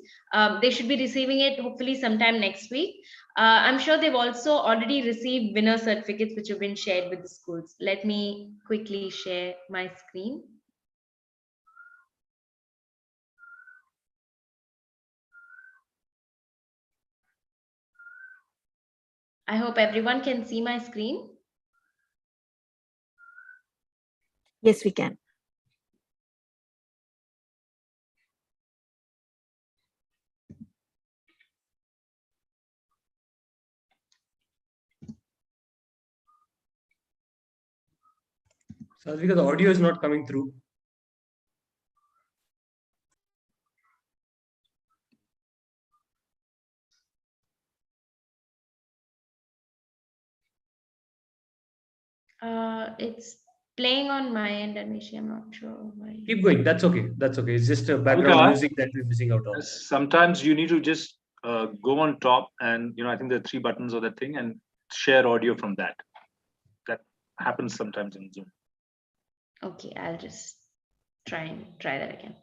They should be receiving it hopefully sometime next week. I'm sure they've also already received winner certificates which have been shared with the schools. Let me quickly share my screen. I hope everyone can see my screen. Yes, we can. Sadhvika, the audio is not coming through. It's playing on my end, Anishi. I'm not sure why. Keep going. That's okay. That's okay. It's just a background Okay. music that we're missing out on. Sometimes you need to just go on top and, I think there are 3 buttons of that thing and share audio from that. That happens sometimes in Zoom. Okay, I'll just try that again.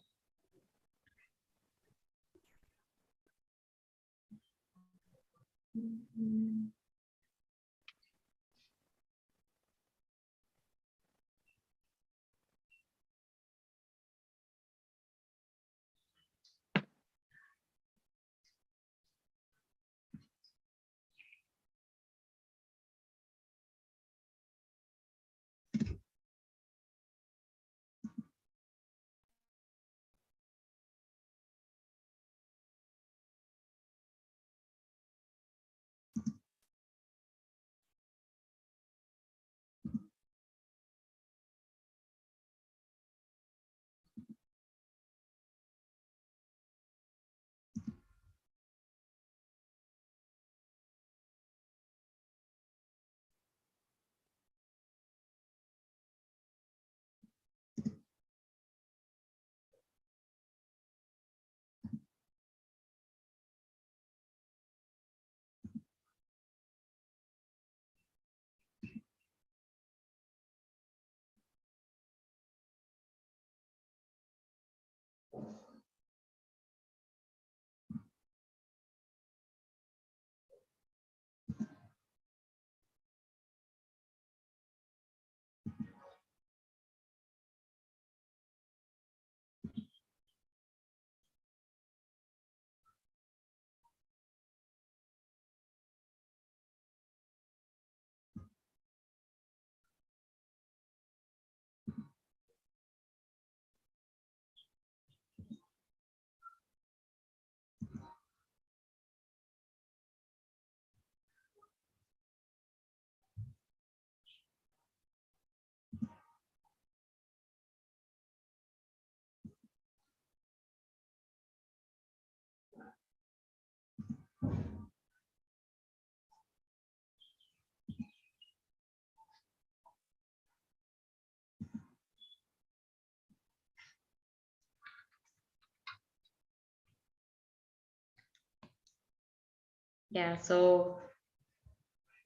Yeah, so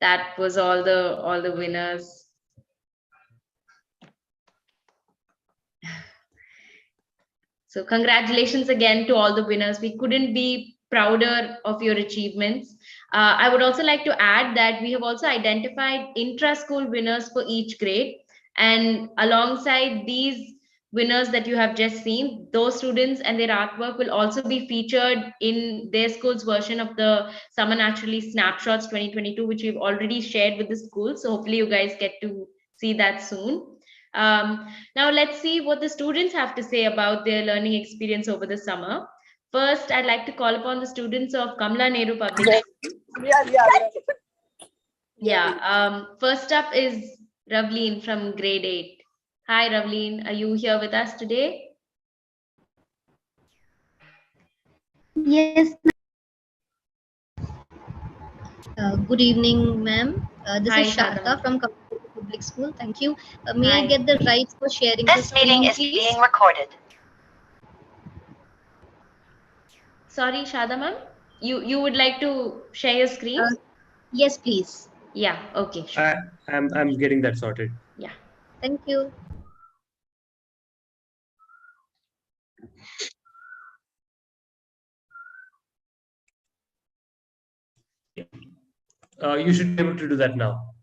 that was all the winners. So congratulations again to all the winners. We couldn't be prouder of your achievements. I would also like to add that we have also identified intra-school winners for each grade. And alongside these winners that you have just seen, those students and their artwork will also be featured in their school's version of the Summer Naturally Snapshots 2022, which we've already shared with the school. So hopefully you guys get to see that soon. Now let's see what the students have to say about their learning experience over the summer. First, I'd like to call upon the students of Kamla Nehru Public School. First up is Ravleen from grade 8. Hi, Ravleen. Are you here with us today? Yes. Good evening, ma'am. This Hi, is Sharda Shadam. from Public School. Thank you. May I Hi. get the rights for sharing This the meeting screen, is please? being recorded. Sorry, Shada ma'am. You would like to share your screen? Yes, please. Yeah, okay, sure. I'm getting that sorted. Yeah. Thank you. You should be able to do that now.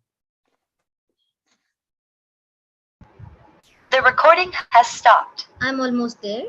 The recording has stopped. I'm almost there.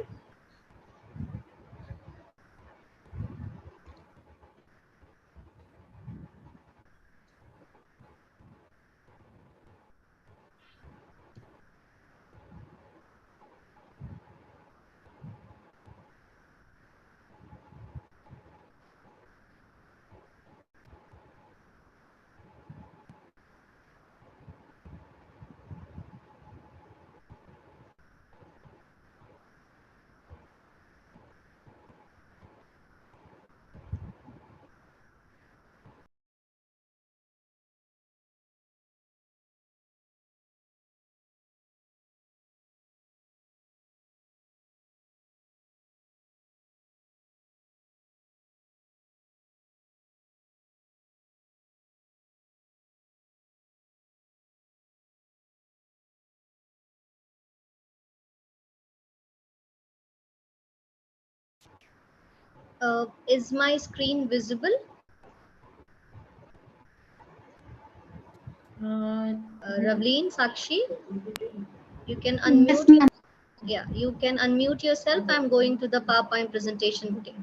Is my screen visible? Ravleen, Sakshi, you can Yes, unmute. Yeah, you can unmute yourself. I'm going to the PowerPoint presentation. Okay.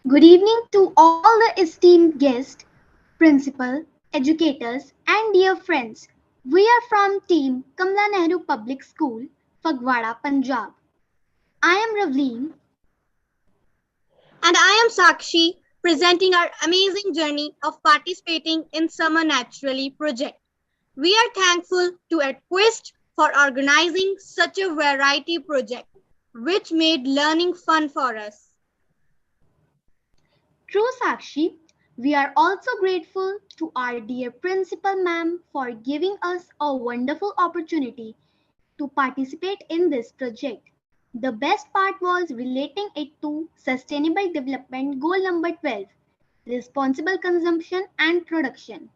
Good evening to all the esteemed guests, principal, educators, and dear friends. We are from Team Kamla Nehru Public School, Fagwara, Punjab. I am Ravleen. And I am Sakshi, presenting our amazing journey of participating in Summer Naturally project. We are thankful to Quest for organizing such a variety project, which made learning fun for us. True Sakshi, we are also grateful to our dear principal ma'am for giving us a wonderful opportunity to participate in this project. The best part was relating it to Sustainable Development Goal number 12, responsible consumption and production.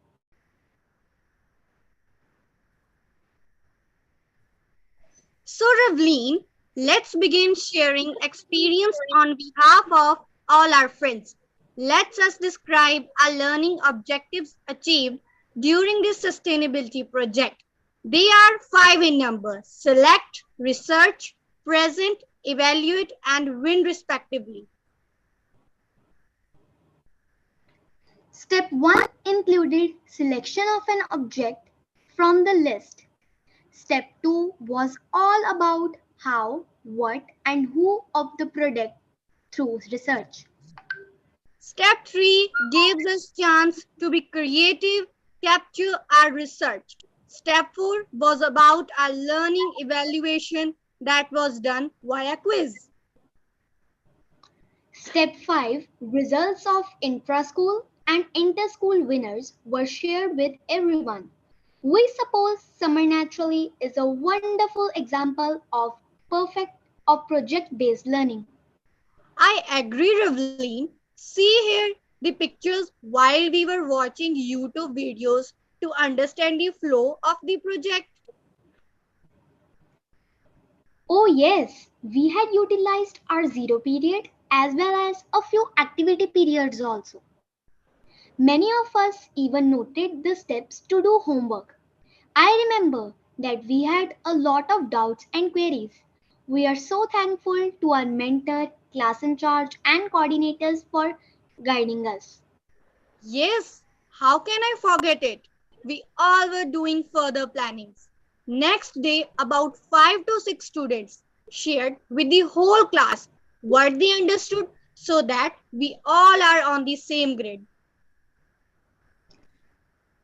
So, Ravleen, let's begin sharing experience on behalf of all our friends. Let us describe our learning objectives achieved during this sustainability project. They are 5 in number: select, research, present, evaluate, and win respectively. Step 1 included selection of an object from the list. Step 2 was all about how, what, and who of the product through research. Step 3 gives us chance to be creative, capture our research. Step 4 was about our learning evaluation that was done via quiz. Step 5 results of intra-school and inter-school winners were shared with everyone. We suppose Summer Naturally is a wonderful example of project-based learning. I agree, Ravleen. See here the pictures while we were watching YouTube videos to understand the flow of the project. Oh yes, we had utilized our zero period as well as a few activity periods also. Many of us even noted the steps to do homework. I remember that we had a lot of doubts and queries. We are so thankful to our mentor, class in charge, and coordinators for guiding us. Yes, how can I forget it? We all were doing further plannings. Next day, about 5 to 6 students shared with the whole class what they understood so that we all are on the same grade.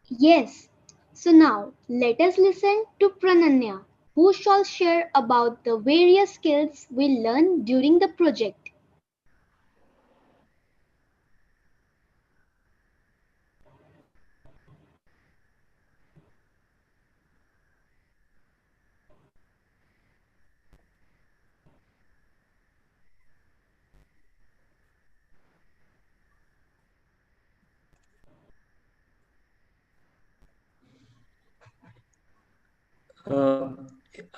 Yes, so now let us listen to Prananya, who shall share about the various skills we learned during the project. Uh,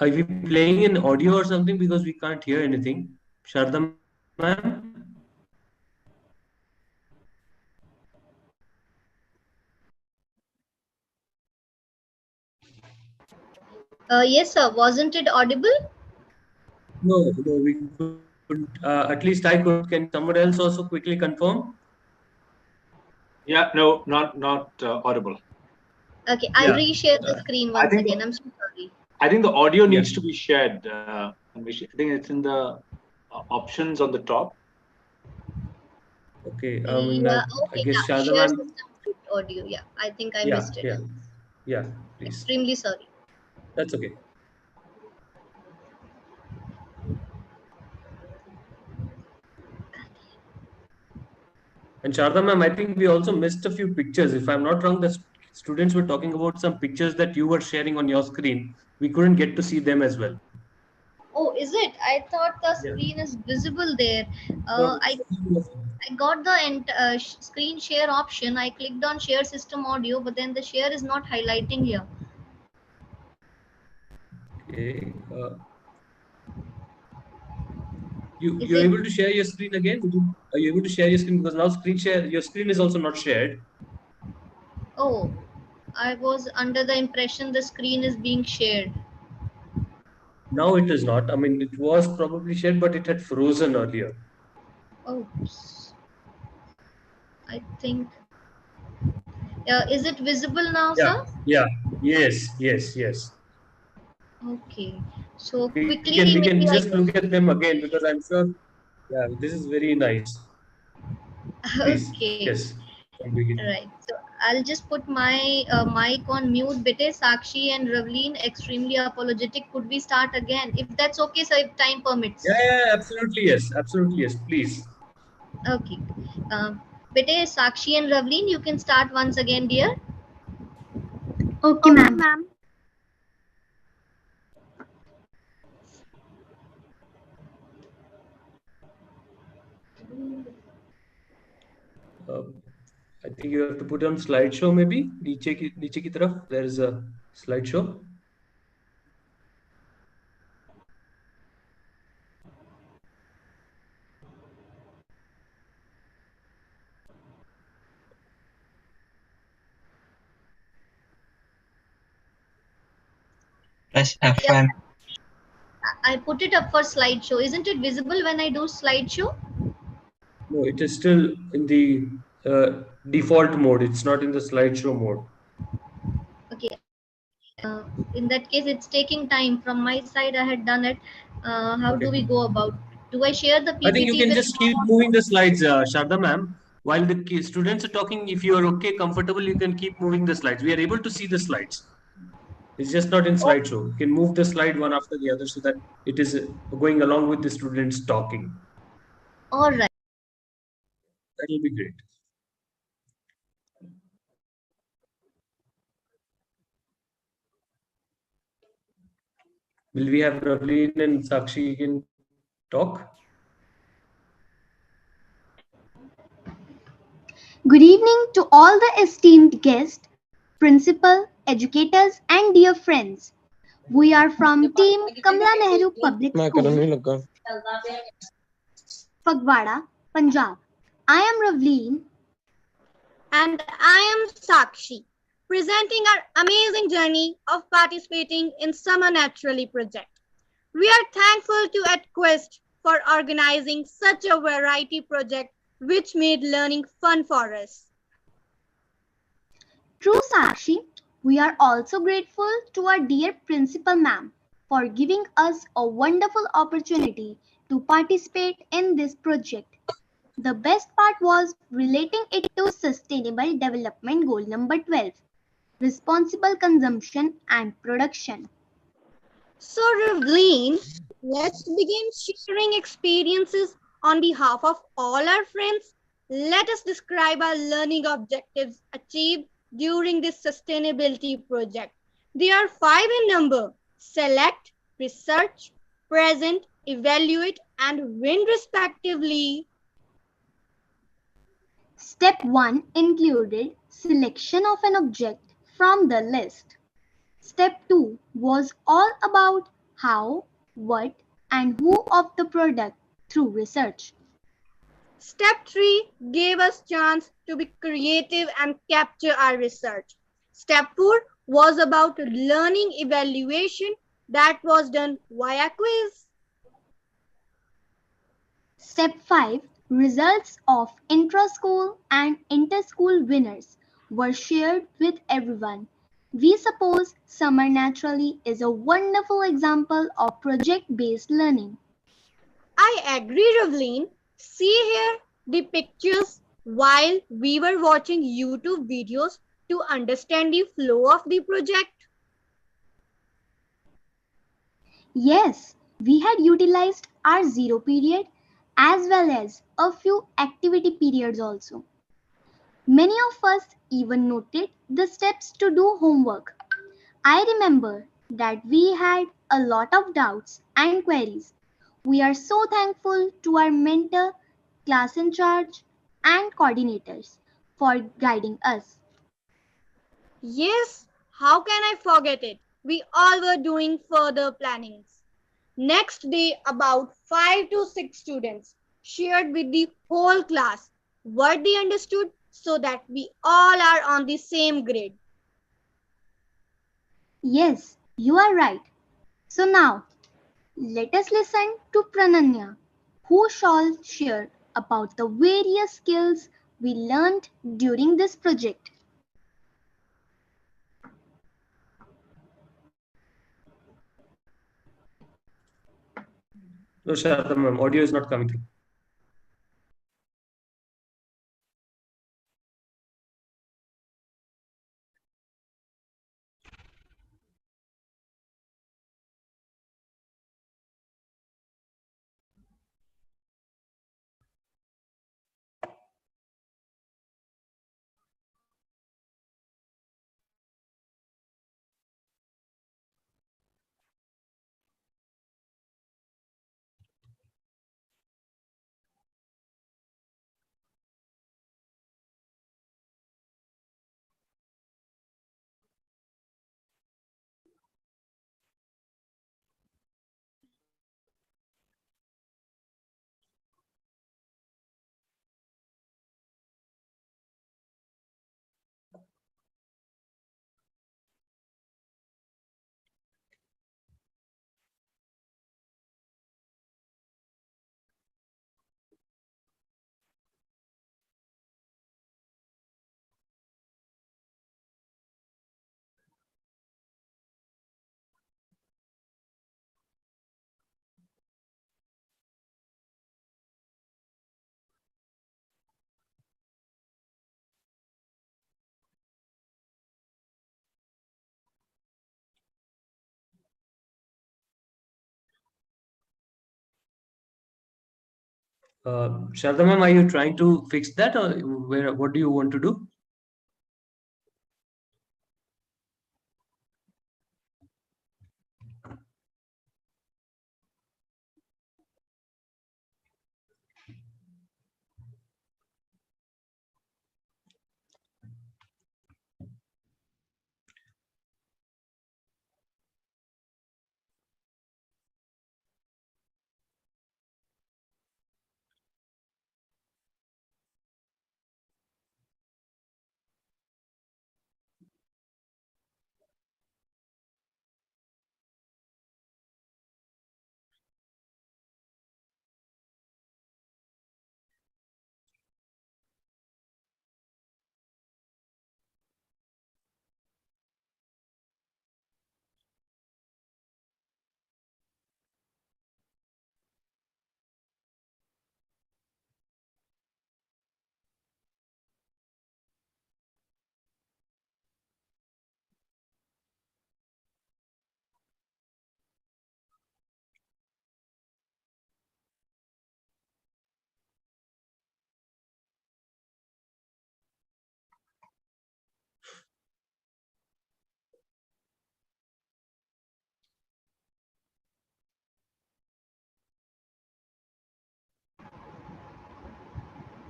are we playing in audio or something because we can't hear anything? Sharda ma'am? Yes, sir. Wasn't it audible? No, we couldn't At least I could. Can someone else also quickly confirm? Yeah, no, not audible. Okay, I'll Yeah. reshare the screen I once think again. I'm so sorry. I think the audio Yeah. needs to be shared. And I think it's in the options on the top. Okay. Yeah, I okay, guess yeah. Shardha Share ma'am. system with audio. Yeah, I think I Yeah. missed it. Yeah. Yeah. Please. Extremely sorry. That's okay. And Sharda ma'am, I think we also missed a few pictures. If I'm not wrong, the students were talking about some pictures that you were sharing on your screen. We couldn't get to see them as well. Oh, is it? I thought the Yeah. screen is visible there. No, I got the screen share option. I clicked on share system audio, but then the share is not highlighting here. okay. Is You're it? able to share your screen again? Are you able to share your screen? Because now your screen is also not shared. Oh, I was under the impression the screen is being shared. Now it is not. I mean, it was probably shared, but it had frozen earlier. Oh, I think. Is it visible now, Yeah. sir? Yeah. Yes. Yes. Yes. Okay. So We quickly, can maybe I. just look at them again because I'm sure. Yeah, this is very nice. Please. Okay. Yes. From beginning. Right. So I'll just put my mic on mute. Bete, Sakshi and Ravleen, extremely apologetic. Could we start again? If that's okay, sir, if time permits. Yeah, absolutely yes. Absolutely yes. Please. Okay. Bete, Sakshi and Ravleen, you can start once again, dear. Okay, Okay, ma'am. ma'am. Uh, I think you have to put on slideshow maybe. नीचे की तरफ there is a slideshow. Press F1. I put it up for slideshow. Isn't it visible when I do slideshow? No, it is still in the default mode. It's not in the slideshow mode. Okay. In that case, it's taking time. From my side, I had done it. How do we go about? Do I share the I think you PPT can with? just keep moving the slides, Sharda ma'am. While the students are talking, if you are okay, comfortable, you can keep moving the slides. We are able to see the slides. It's just not in slideshow. You can move the slide one after the other so that it is going along with the students talking. All right. That will be great. Will we have Ravleen and Sakshi can talk? Good evening to all the esteemed guests, principal, educators, and dear friends. We are from Team Kamla Nehru Public School, Fagwada, Punjab. I am Ravleen. And I am Sakshi, presenting our amazing journey of participating in Summer Naturally project. We are thankful to EdQuest for organizing such a variety project which made learning fun for us. True, Sakshi. We are also grateful to our dear principal ma'am for giving us a wonderful opportunity to participate in this project. The best part was relating it to Sustainable Development Goal number 12, responsible consumption and production. So, Ravleen, let's begin sharing experiences on behalf of all our friends. Let us describe our learning objectives achieved during this sustainability project. They are 5 in number: select, research, present, evaluate, and win respectively. Step 1 included selection of an object from the list. Step 2 was all about how, what, and who of the product through research. Step 3 gave us chance to be creative and capture our research. Step 4 was about learning evaluation that was done via quiz. Step 5, results of intra-school and inter-school winners were shared with everyone. We suppose summer naturally is a wonderful example of project-based learning. I agree, Ravleen. See here the pictures while we were watching YouTube videos to understand the flow of the project. Yes, we had utilized our zero period as well as a few activity periods also. Many of us even noted the steps to do homework. I remember that we had a lot of doubts and queries. We are so thankful to our mentor, class in charge, and coordinators for guiding us. Yes, how can I forget it? We all were doing further plannings. Next day, about 5 to 6 students shared with the whole class what they understood so that we all are on the same grade. Yes, you are right. So now, let us listen to Prananya, who shall share about the various skills we learned during this project. No, Sharda ma'am, audio is not coming through. Sharda ma'am, are you trying to fix that, or what do you want to do?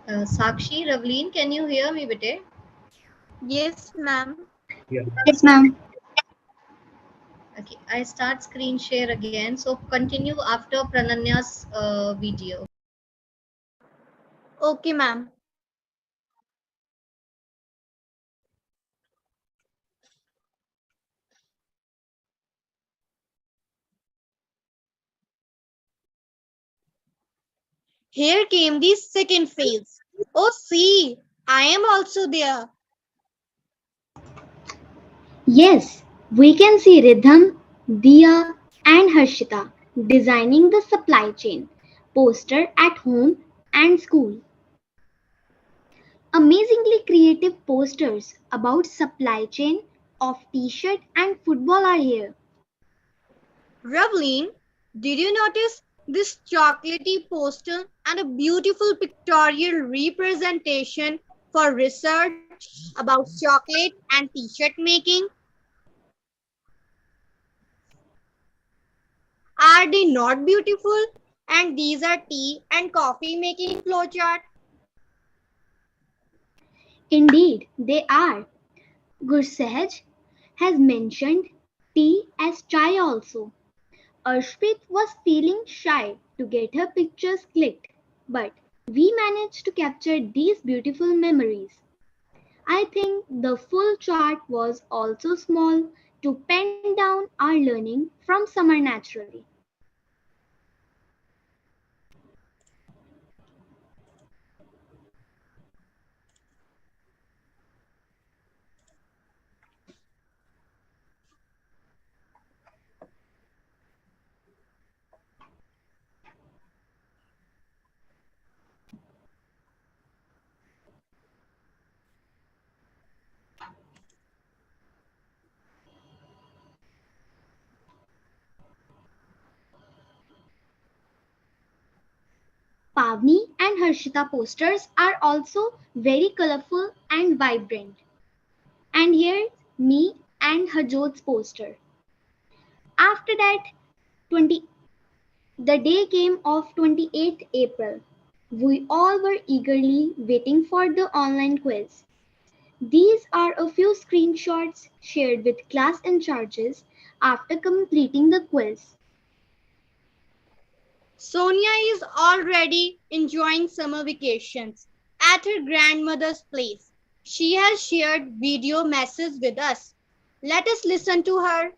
Sakshi, Ravleen, can you hear me, bete? Yes, ma'am. Yeah. Yes, ma'am. Okay, I start screen share again. So continue after Prananya's video. Okay, ma'am. Here came the second phase. Oh, see, I am also there. Yes, we can see Rhythm, Dia, and Harshita designing the supply chain, poster at home and school. Amazingly creative posters about supply chain of t-shirt and football are here. Ravleen, did you notice this chocolatey poster and a beautiful pictorial representation for research about chocolate and t-shirt making? Are they not beautiful? And these are tea and coffee making flowchart. Indeed, they are. Gursehaj has mentioned tea as chai also. Arshpreet was feeling shy to get her pictures clicked, but we managed to capture these beautiful memories. I think the full chart was also small to pen down our learning from summer naturally. Pavni and Harshita posters are also very colorful and vibrant. And here's me and Hajot's poster. After that, 20, the day came of 28th April. We all were eagerly waiting for the online quiz. These are a few screenshots shared with class in charges after completing the quiz. Sonia is already enjoying summer vacations at her grandmother's place. She has shared video messages with us. Let us listen to her.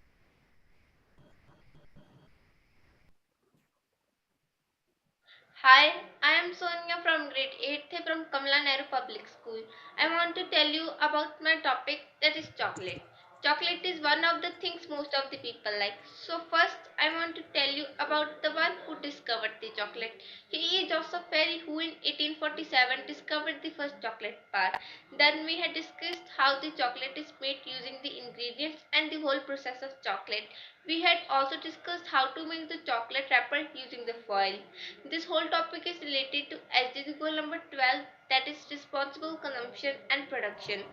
Hi, I am Sonia from grade 8th from Kamala Nehru Public School. I want to tell you about my topic that is chocolate. Chocolate is one of the things most of the people like. So first I want to tell you about the one who discovered the chocolate. He is Joseph Ferry who in 1847 discovered the first chocolate bar. Then we had discussed how the chocolate is made using the ingredients and the whole process of chocolate. We had also discussed how to make the chocolate wrapper using the foil. This whole topic is related to SDG goal number 12, that is responsible consumption and production.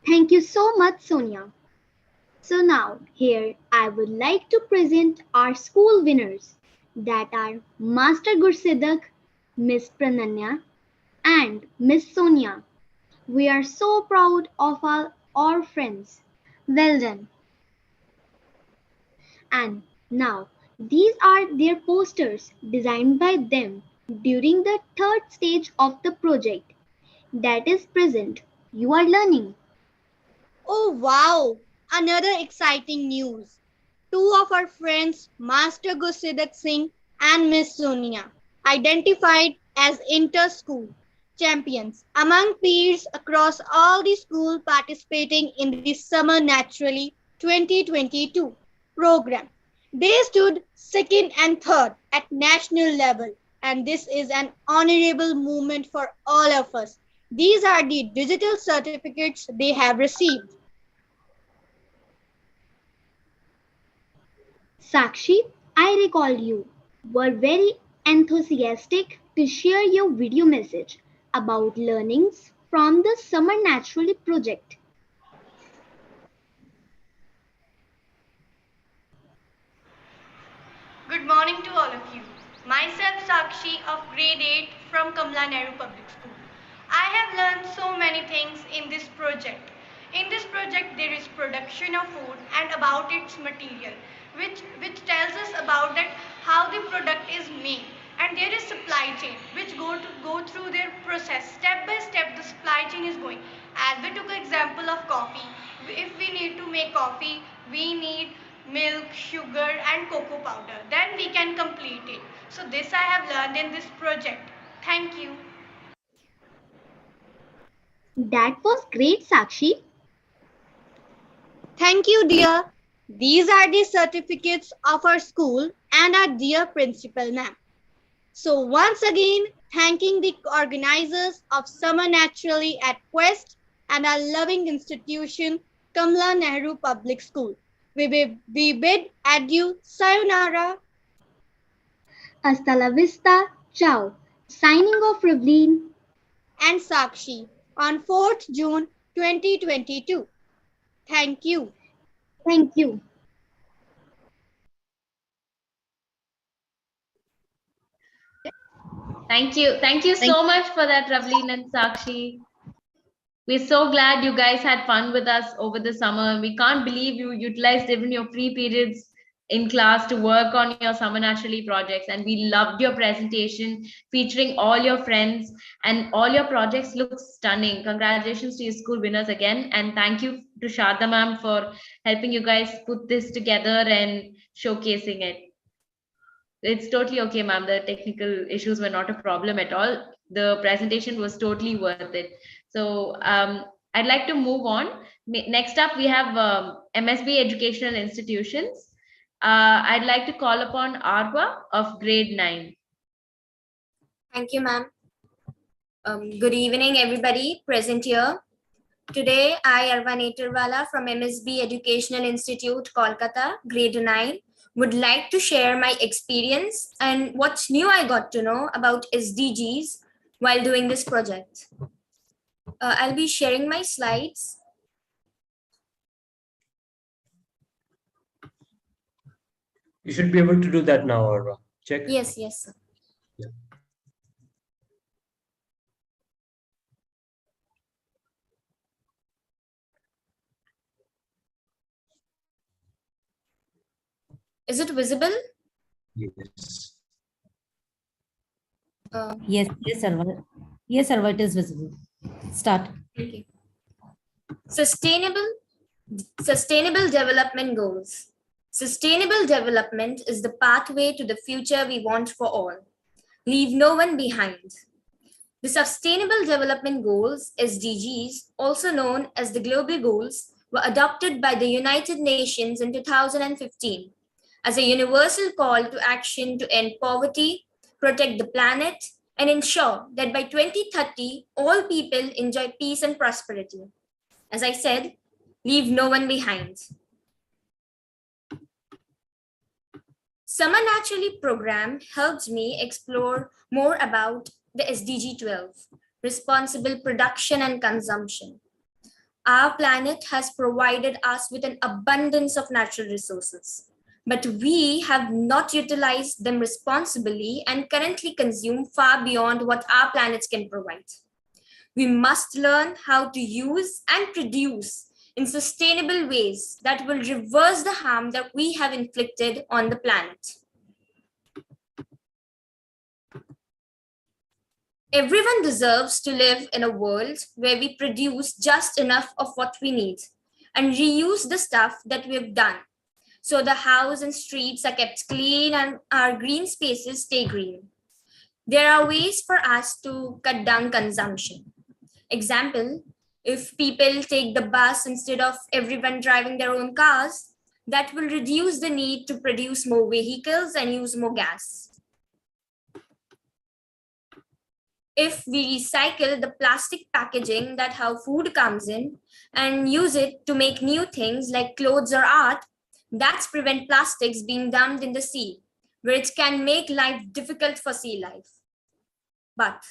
Thank you so much, Sonia. So now, here I would like to present our school winners that are Master Gursidak, Miss Prananya, and Miss Sonia. We are so proud of our friends. Well done. And now, these are their posters designed by them during the third stage of the project, that is present. You are learning. Oh wow! Another exciting news. Two of our friends, Master Gusidak Singh and Miss Sonia, identified as inter-school champions among peers across all the schools participating in the Summer Naturally 2022 program. They stood second and third at national level, and this is an honorable moment for all of us. These are the digital certificates they have received. Sakshi, I recall you were very enthusiastic to share your video message about learnings from the Summer Naturally project. Good morning to all of you. Myself Sakshi of grade 8 from Kamala Nehru Public School. I have learned so many things in this project. In this project there is production of food and about its material which tells us about that how the product is made, and there is supply chain which go through their process step by step. The supply chain is going, as we took an example of coffee. If we need to make coffee, we need milk, sugar and cocoa powder. Then we can complete it. So this I have learned in this project. Thank you. That was great, Sakshi. Thank you, dear. These are the certificates of our school and our dear principal ma'am. So once again, thanking the organizers of Summer Naturally at Quest and our loving institution, Kamla Nehru Public School. We bid adieu, sayonara. Hasta la vista. Ciao. Signing off, Rivlin. And Sakshi on 4th June 2022. Thank you. Thank you. Thank you. Thank you so much for that, Ravleen and Sakshi. We're so glad you guys had fun with us over the summer. We can't believe you utilized even your free periods in class to work on your Summer Naturally projects. And we loved your presentation featuring all your friends, and all your projects look stunning. Congratulations to your school winners again. And thank you to Sharda ma'am for helping you guys put this together and showcasing it. It's totally okay, ma'am. The technical issues were not a problem at all. The presentation was totally worth it. So I'd like to move on. Next up, we have MSB Educational Institutions. I'd like to call upon Arwa of grade 9. Thank you, ma'am. Good evening, everybody present here. Today, I, Arva Netarwala from MSB Educational Institute, Kolkata, grade 9, would like to share my experience and what's new I got to know about SDGs while doing this project. I'll be sharing my slides. You should be able to do that now, Arva. Check. Yes, yes, sir. Yeah. Is it visible? Yes. Yes, Arva. Yes, Arva, it is visible. Start. Okay. Sustainable development goals. Sustainable development is the pathway to the future we want for all. Leave no one behind. The Sustainable Development Goals, SDGs, also known as the Global Goals, were adopted by the United Nations in 2015 as a universal call to action to end poverty, protect the planet, and ensure that by 2030, all people enjoy peace and prosperity. As I said, leave no one behind. Summer Naturally program helped me explore more about the SDG 12, responsible production and consumption. Our planet has provided us with an abundance of natural resources, but we have not utilized them responsibly and currently consume far beyond what our planets can provide. We must learn how to use and produce in sustainable ways that will reverse the harm that we have inflicted on the planet. Everyone deserves to live in a world where we produce just enough of what we need and reuse the stuff that we've done, so the house and streets are kept clean and our green spaces stay green. There are ways for us to cut down consumption. Example, if people take the bus instead of everyone driving their own cars, that will reduce the need to produce more vehicles and use more gas. If we recycle the plastic packaging that how food comes in and use it to make new things like clothes or art, that's prevent plastics being dumped in the sea, where it can make life difficult for sea life. But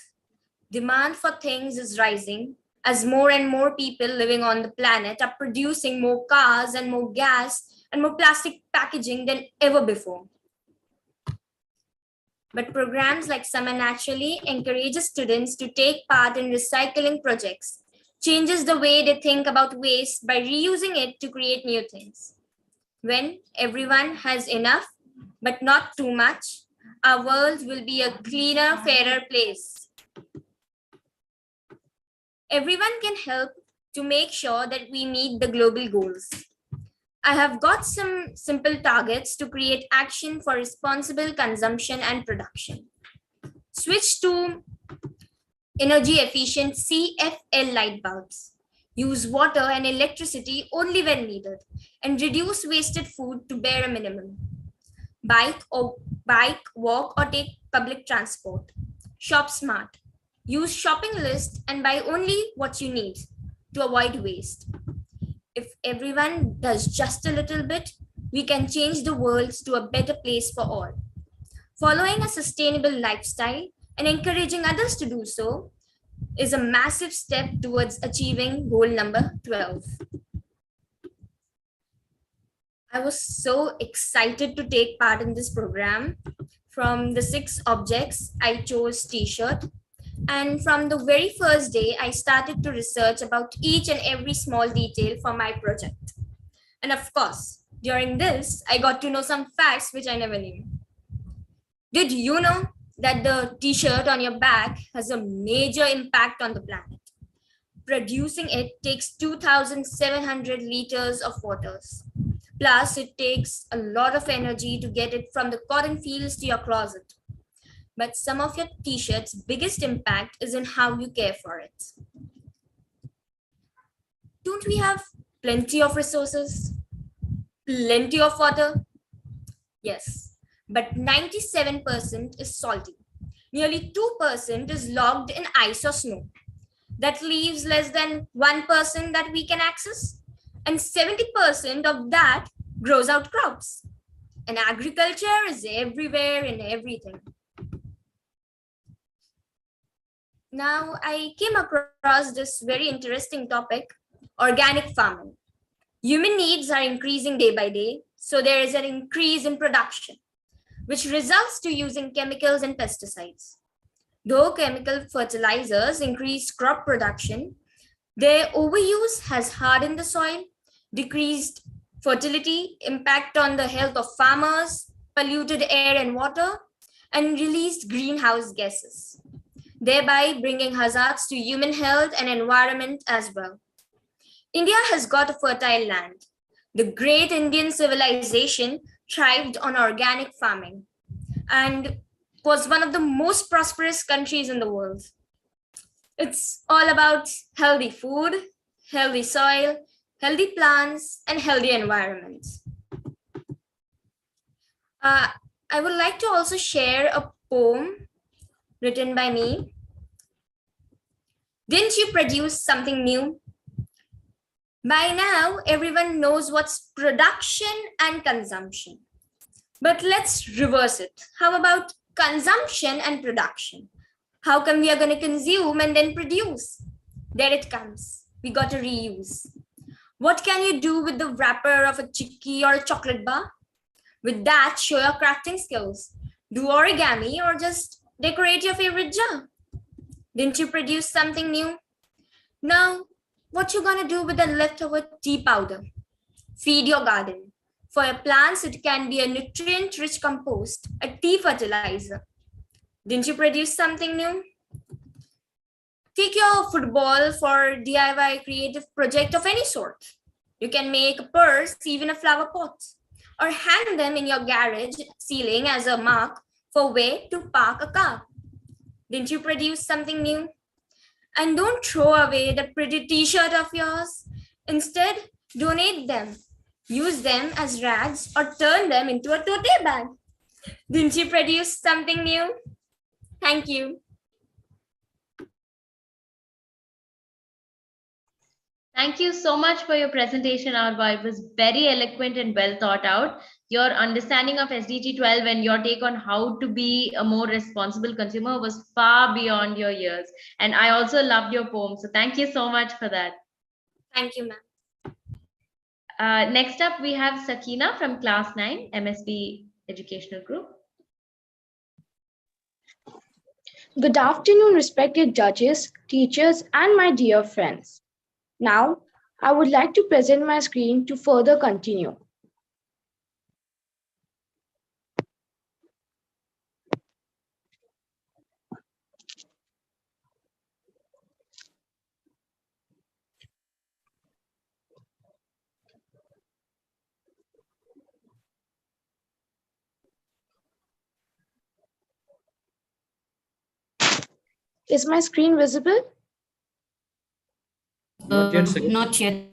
demand for things is rising as more and more people living on the planet are producing more cars and more gas and more plastic packaging than ever before. But programs like Summer Naturally encourages students to take part in recycling projects, changes the way they think about waste by reusing it to create new things. When everyone has enough, but not too much, our world will be a cleaner, fairer place. Everyone can help to make sure that we meet the global goals. I have got some simple targets to create action for responsible consumption and production. Switch to energy efficient CFL light bulbs. Use water and electricity only when needed and reduce wasted food to bare minimum. Bike, walk or take public transport. Shop smart. Use shopping list and buy only what you need to avoid waste. If everyone does just a little bit, we can change the world to a better place for all. Following a sustainable lifestyle and encouraging others to do so is a massive step towards achieving goal number 12. I was so excited to take part in this program. From the 6 objects, I chose t-shirt. And from the very first day, I started to research about each and every small detail for my project. And of course, during this, I got to know some facts which I never knew. Did you know that the t-shirt on your back has a major impact on the planet? Producing it takes 2,700 liters of waters. Plus, it takes a lot of energy to get it from the cotton fields to your closet. But some of your t-shirts' biggest impact is in how you care for it. Don't we have plenty of resources? Plenty of water? Yes, but 97% is salty. Nearly 2% is logged in ice or snow. That leaves less than 1% that we can access. And 70% of that grows out crops. And agriculture is everywhere in everything. Now, I came across this very interesting topic, organic farming. Human needs are increasing day by day, so there is an increase in production, which results to using chemicals and pesticides. Though chemical fertilizers increase crop production, their overuse has hardened the soil, decreased fertility, impact on the health of farmers, polluted air and water, and released greenhouse gases, thereby bringing hazards to human health and environment as well. India has got a fertile land. The great Indian civilization thrived on organic farming and was one of the most prosperous countries in the world. It's all about healthy food, healthy soil, healthy plants, and healthy environments. I would like to also share a poem written by me. Didn't you produce something new? By now, everyone knows what's production and consumption. But let's reverse it. How about consumption and production? How come we are going to consume and then produce? There it comes. We got to reuse. What can you do with the wrapper of a chicky or a chocolate bar? With that, show your crafting skills. Do origami or just decorate your favorite jar. Didn't you produce something new? Now, what you gonna do with the leftover tea powder? Feed your garden. For your plants, it can be a nutrient-rich compost, a tea fertilizer. Didn't you produce something new? Take your football for DIY creative project of any sort. You can make a purse, even a flower pot, or hang them in your garage ceiling as a mark for where to park a car. Didn't you produce something new? And don't throw away that pretty t-shirt of yours. Instead, donate them. Use them as rags or turn them into a tote bag. Didn't you produce something new? Thank you. Thank you so much for your presentation, Arba. It was very eloquent and well thought out. Your understanding of SDG 12 and your take on how to be a more responsible consumer was far beyond your years. And I also loved your poem. So thank you so much for that. Thank you, ma'am. Next up, we have Sakina from Class 9, MSB Educational Group. Good afternoon, respected judges, teachers, and my dear friends. Now, I would like to present my screen to further continue. Is my screen visible? Not yet, Sakina. Not yet.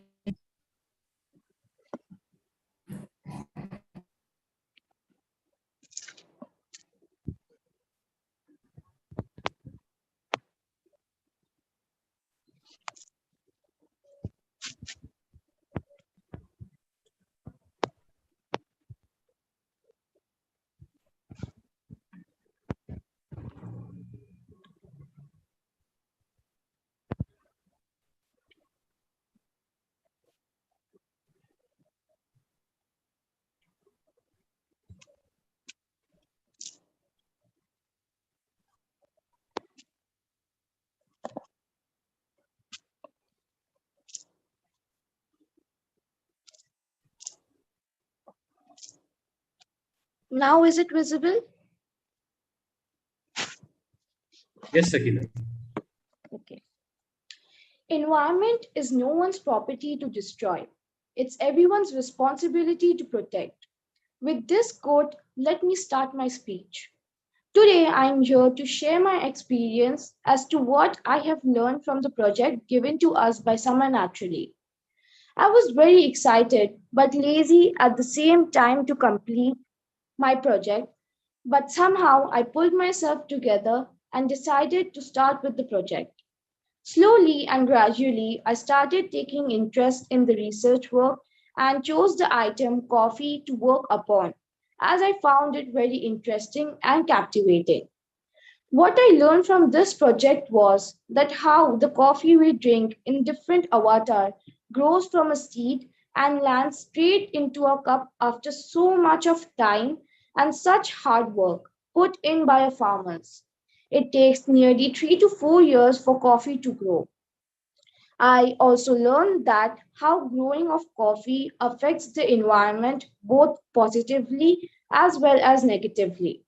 Now is it visible? Yes, Sakina. Okay. Environment is no one's property to destroy. It's everyone's responsibility to protect. With this quote, let me start my speech. Today, I'm here to share my experience as to what I have learned from the project given to us by Summer Naturally. I was very excited but lazy at the same time to complete my project, but somehow I pulled myself together and decided to start with the project. Slowly and gradually, I started taking interest in the research work and chose the item coffee to work upon, as I found it very interesting and captivating. What I learned from this project was that how the coffee we drink in different avatar grows from a seed and lands straight into a cup after so much of time and such hard work put in by our farmers. It takes nearly 3 to 4 years for coffee to grow. I also learned that how growing of coffee affects the environment both positively as well as negatively.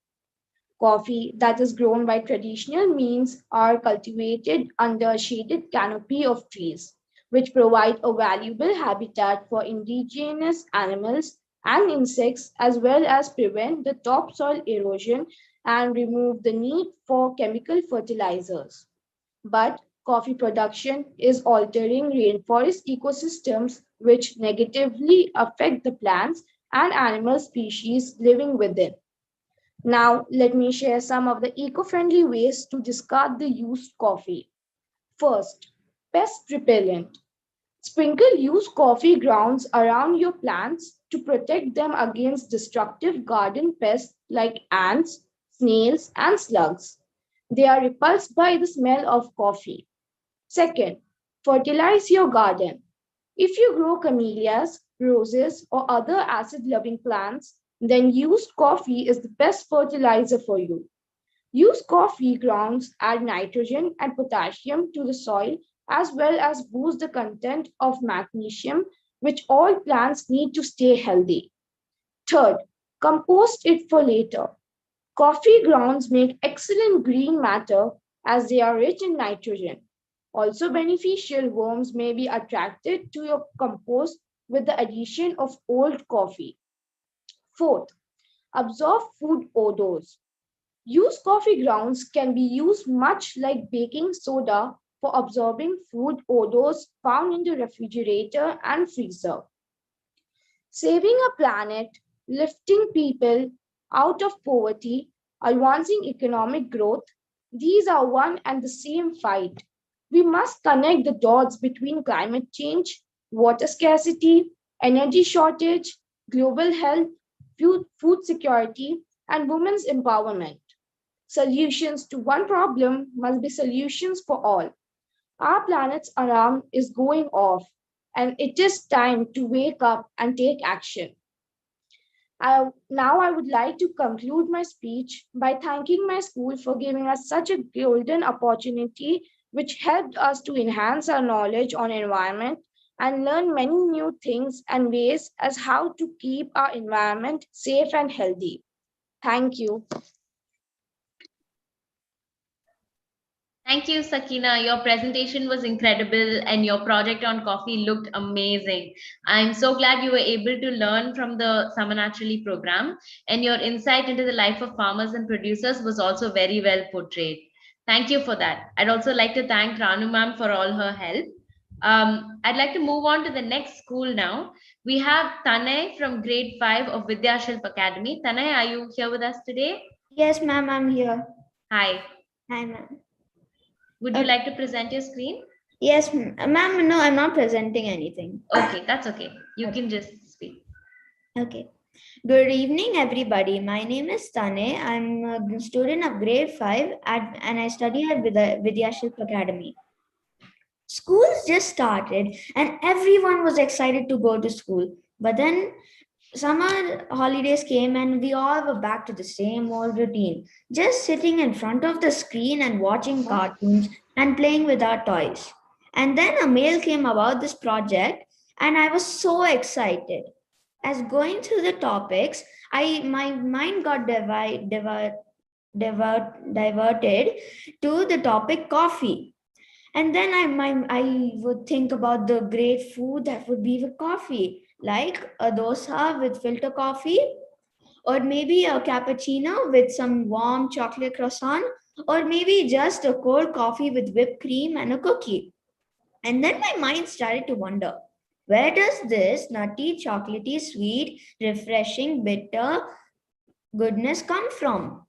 Coffee that is grown by traditional means are cultivated under a shaded canopy of trees, which provide a valuable habitat for indigenous animals and insects as well as prevent the topsoil erosion and remove the need for chemical fertilizers. But coffee production is altering rainforest ecosystems which negatively affect the plants and animal species living within. Now, let me share some of the eco-friendly ways to discard the used coffee. First, pest repellent. Sprinkle used coffee grounds around your plants to protect them against destructive garden pests like ants, snails, and slugs. They are repulsed by the smell of coffee. Second, fertilize your garden. If you grow camellias, roses, or other acid loving plants, then used coffee is the best fertilizer for you. Used coffee grounds add nitrogen and potassium to the soil as well as boost the content of magnesium, which all plants need to stay healthy. Third, compost it for later. Coffee grounds make excellent green matter as they are rich in nitrogen. Also beneficial worms may be attracted to your compost with the addition of old coffee. Fourth, absorb food odors. Used coffee grounds can be used much like baking soda for absorbing food odors found in the refrigerator and freezer. Saving a planet, lifting people out of poverty, advancing economic growth, these are one and the same fight. We must connect the dots between climate change, water scarcity, energy shortage, global health, food security, and women's empowerment. Solutions to one problem must be solutions for all. Our planet's alarm is going off, and it is time to wake up and take action. Now I would like to conclude my speech by thanking my school for giving us such a golden opportunity which helped us to enhance our knowledge on environment and learn many new things and ways as how to keep our environment safe and healthy. Thank you. Thank you, Sakina. Your presentation was incredible and your project on coffee looked amazing. I'm so glad you were able to learn from the Summer Naturally program, and your insight into the life of farmers and producers was also very well portrayed. Thank you for that. I'd also like to thank Ranu ma'am for all her help. I'd like to move on to the next school now. We have Tanay from grade 5 of Vidyashilp Academy. Tanay, are you here with us today? Yes, ma'am, I'm here. Hi. Hi, ma'am. Would you like to present your screen? Yes, ma'am. No, I'm not presenting anything. Okay, that's okay. You can just speak. Okay. Good evening, everybody. My name is Tane. I'm a student of grade 5 and I study at Vidyashilp Academy. Schools just started and everyone was excited to go to school. But then summer holidays came and we all were back to the same old routine, just sitting in front of the screen and watching cartoons and playing with our toys. And then a mail came about this project and I was so excited. As going through the topics, my mind got diverted to the topic coffee. And then I would think about the great food that would be with coffee, like a dosa with filter coffee, or maybe a cappuccino with some warm chocolate croissant, or maybe just a cold coffee with whipped cream and a cookie. And then my mind started to wonder, where does this nutty, chocolatey, sweet, refreshing, bitter goodness come from?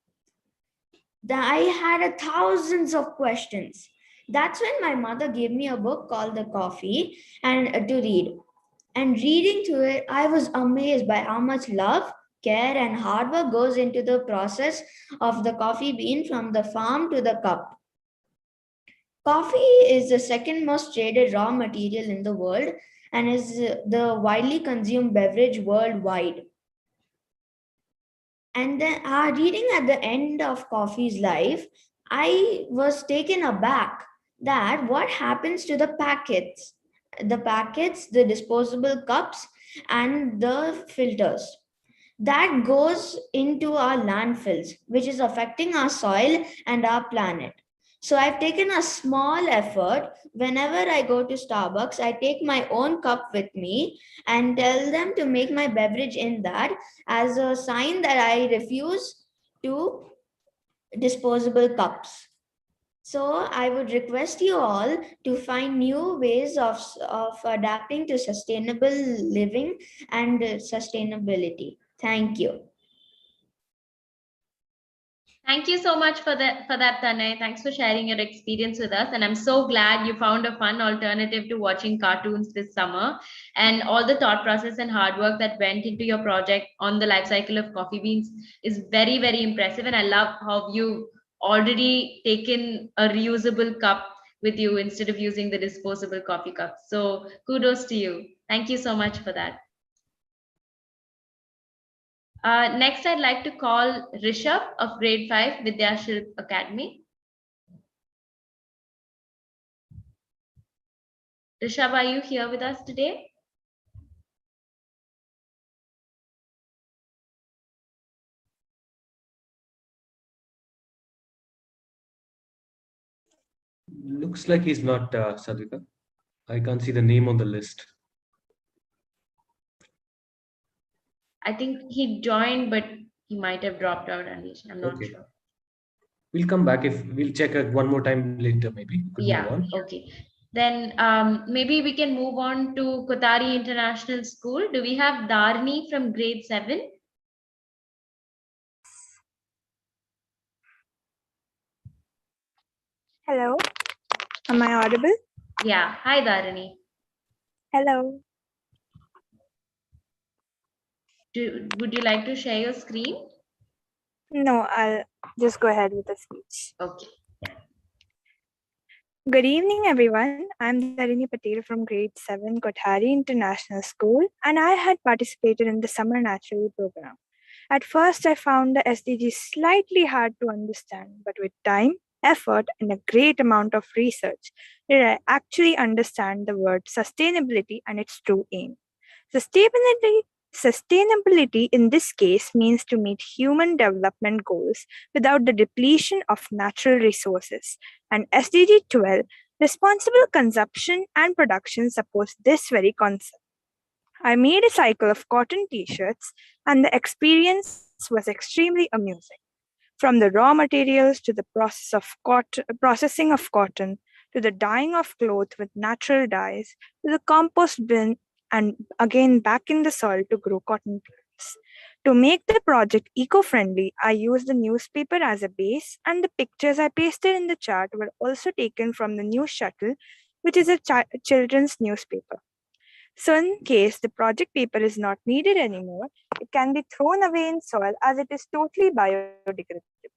I had thousands of questions. That's when my mother gave me a book called The Coffee and to read. And reading through it, I was amazed by how much love, care, and hard work goes into the process of the coffee bean from the farm to the cup. Coffee is the second most traded raw material in the world and is the widely consumed beverage worldwide. And then reading at the end of coffee's life, I was taken aback that what happens to the packets, the disposable cups, and the filters. That goes into our landfills, which is affecting our soil and our planet. So I've taken a small effort. Whenever I go to Starbucks, I take my own cup with me and tell them to make my beverage in that as a sign that I refuse to disposable cups. So I would request you all to find new ways of adapting to sustainable living and sustainability. Thank you. Thank you so much for that, Tanay. Thanks for sharing your experience with us. And I'm so glad you found a fun alternative to watching cartoons this summer. And all the thought process and hard work that went into your project on the life cycle of coffee beans is very, very impressive. And I love how you already taken a reusable cup with you instead of using the disposable coffee cups. So kudos to you. Thank you so much for that. Next, I'd like to call Rishabh of grade 5 Vidyashilp Academy. Rishabh, are you here with us today? Looks like he's not, Sadhika. I can't see the name on the list. I think he joined, but he might have dropped out, Anish. I'm not sure. We'll come back if we'll check one more time later, maybe. Yeah, okay. Then maybe we can move on to Kotari International School. Do we have Dharni from grade 7? Hello, am I audible? Yeah, hi Dharani. Hello. Would you like to share your screen? No, I'll just go ahead with the speech. Okay. Good evening, everyone. I'm Dharini Patel from grade 7 Kothari International School, and I had participated in the Summer Natural program. At first, I found the SDGs slightly hard to understand, but with time, effort, and a great amount of research, did I actually understand the word sustainability and its true aim. Sustainability in this case means to meet human development goals without the depletion of natural resources. And SDG 12, responsible consumption and production, supports this very concept. I made a cycle of cotton t-shirts and the experience was extremely amusing. from the raw materials to the processing of cotton, to the dyeing of cloth with natural dyes, to the compost bin, and again back in the soil to grow cotton plants. To make the project eco-friendly, I used the newspaper as a base, and the pictures I pasted in the chart were also taken from the News Shuttle, which is a children's newspaper. So in case the project paper is not needed anymore, it can be thrown away in soil as it is totally biodegradable.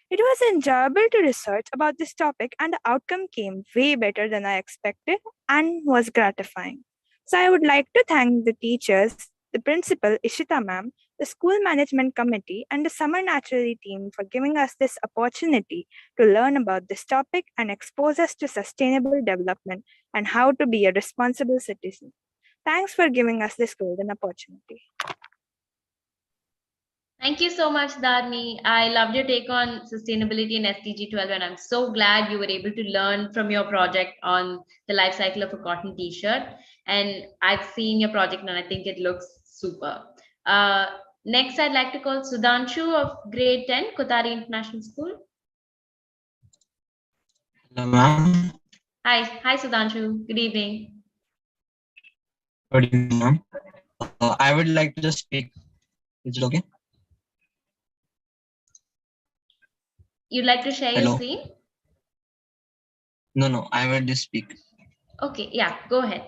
It was enjoyable to research about this topic, and the outcome came way better than I expected and was gratifying. So I would like to thank the teachers, the principal Ishita ma'am, the school management committee, and the Summer Naturally team for giving us this opportunity to learn about this topic and expose us to sustainable development and how to be a responsible citizen. Thanks for giving us this golden opportunity. Thank you so much, Dharni. I loved your take on sustainability in SDG 12, and I'm so glad you were able to learn from your project on the life cycle of a cotton t-shirt. And I've seen your project and I think it looks super. Next, I'd like to call Sudhanshu of grade 10, Kothari International School. Hello, ma'am. Hi, Sudhanshu. Good evening. Good evening, ma'am. I would like to just speak. Is it okay? You'd like to share your Hello. screen? No, I will just speak. Okay, yeah, go ahead.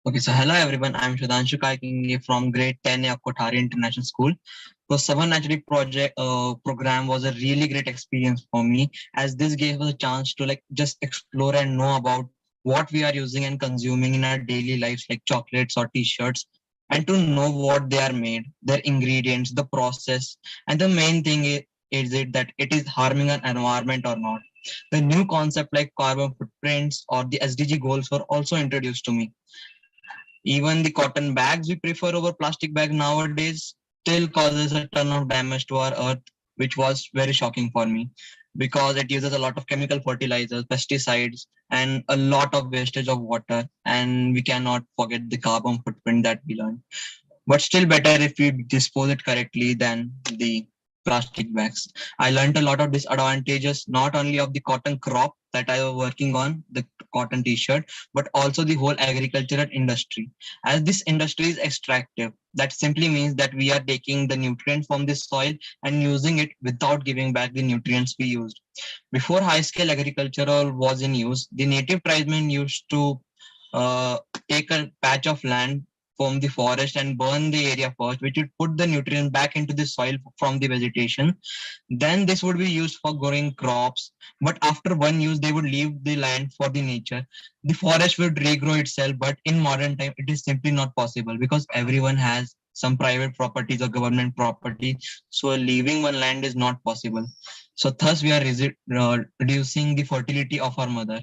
Okay, so hello everyone. I'm Sudhanshu Kaikinge from grade 10 of Kothari International School. So Summer Naturally project program was a really great experience for me, as this gave us a chance to just explore and know about what we are using and consuming in our daily lives, like chocolates or t-shirts, and to know what they are made, their ingredients, the process, and the main thing is it that it is harming our environment or not. The new concept like carbon footprints or the SDG goals were also introduced to me. Even the cotton bags we prefer over plastic bag nowadays still causes a ton of damage to our earth, which was very shocking for me because it uses a lot of chemical fertilizers, pesticides, and a lot of wastage of water. And we cannot forget the carbon footprint that we learned. But still better if we dispose it correctly than the plastic bags. I learned a lot of disadvantages, not only of the cotton crop that I was working on, the cotton t-shirt, but also the whole agricultural industry. As this industry is extractive, that simply means that we are taking the nutrients from the soil and using it without giving back the nutrients we used. Before high-scale agriculture was in use, the native tribesmen used to take a patch of land from the forest and burn the area first, which would put the nutrient back into the soil from the vegetation. Then this would be used for growing crops. But after one use, they would leave the land for the nature. The forest would regrow itself, but in modern time, it is simply not possible because everyone has some private properties or government property. So leaving one land is not possible. So thus we are reducing the fertility of our mother.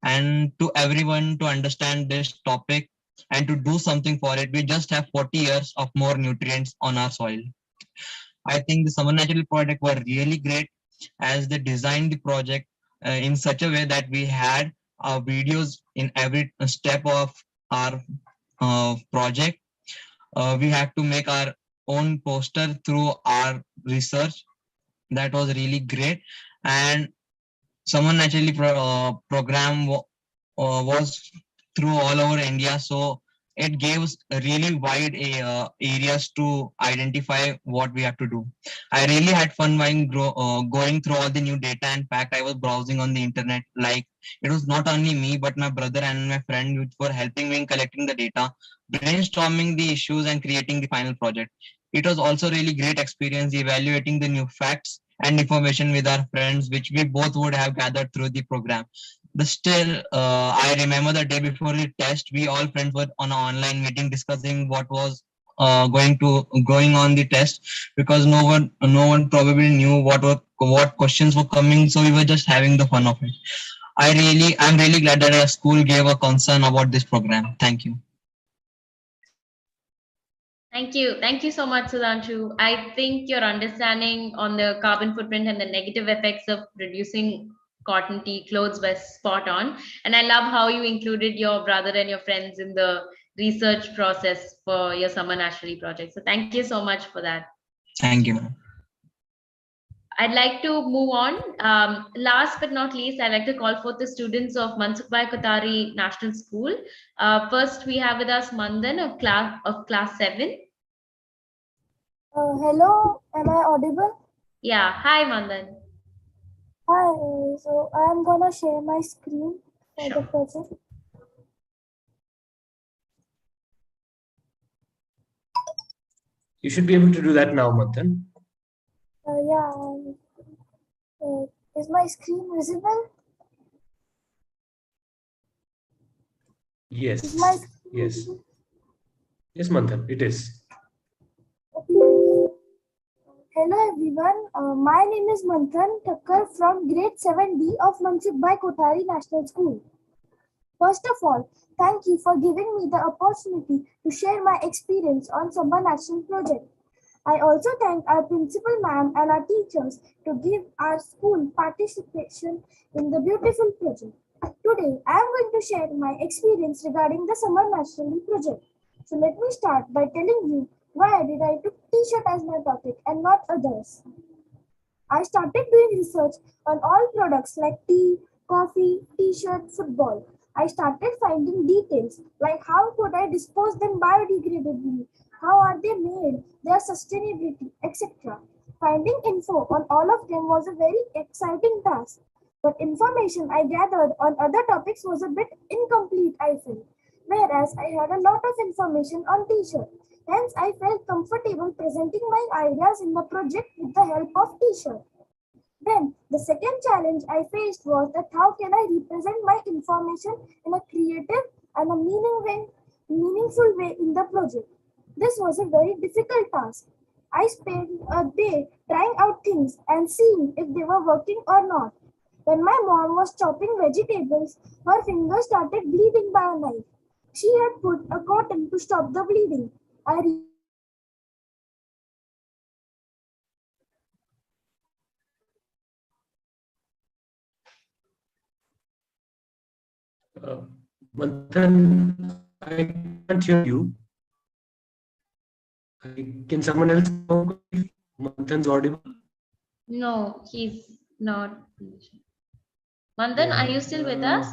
And to everyone to understand this topic and to do something for it, we just have 40 years of more nutrients on our soil. I think the Summer Natural project were really great as they designed the project in such a way that we had videos in every step of our project. We had to make our own poster through our research. That was really great. And Summer Naturally program was through all over India. So it gives really wide areas to identify what we have to do. I really had fun while going through all the new data and fact I was browsing on the internet. Like it was not only me, but my brother and my friend which were helping me in collecting the data, brainstorming the issues and creating the final project. It was also really great experience evaluating the new facts and information with our friends, which we both would have gathered through the program. But still, I remember the day before the test, we all friends were on an online meeting discussing what was going on the test because no one probably knew what questions were coming. So we were just having the fun of it. I'm really glad that our school gave a concern about this program. Thank you. Thank you. Thank you so much, Sudhanshu. I think your understanding on the carbon footprint and the negative effects of producing cotton tee clothes was spot on. And I love how you included your brother and your friends in the research process for your Summer Naturally project. So thank you so much for that. Thank you, ma'am. I'd like to move on. Last but not least, I'd like to call forth the students of Mansukh Kotari National School. First, we have with us Mandan of class 7. Hello, am I audible? Yeah, hi Mandan. Hi, so I am gonna share my screen for the project. You should be able to do that now, Manthan. Yeah, is my screen visible? Yes. Is my screen Yes. visible? Yes, Manthan, it is. Okay. Hello everyone, my name is Manthan Thakkar from grade 7D of Mansukh Kotari National School. First of all, thank you for giving me the opportunity to share my experience on Samba National Project. I also thank our principal ma'am and our teachers to give our school participation in the beautiful project. Today, I am going to share my experience regarding the Summer National Project. So let me start by telling you why did I took t-shirt as my topic and not others. I started doing research on all products like tea, coffee, t-shirt, football. I started finding details like how could I dispose them biodegradably, how are they made, their sustainability, etc. Finding info on all of them was a very exciting task, but information I gathered on other topics was a bit incomplete, I felt, whereas I had a lot of information on t-shirt. Hence, I felt comfortable presenting my ideas in the project with the help of t-shirt. Then, the second challenge I faced was that how can I represent my information in a creative and a meaningful way in the project. This was a very difficult task. I spent a day trying out things and seeing if they were working or not. When my mom was chopping vegetables, her fingers started bleeding by a knife. She had put a cotton to stop the bleeding. I Manthan, I can't hear you. Can someone else know if Manthan's audible? No, he's not. Mandan, are you still with us?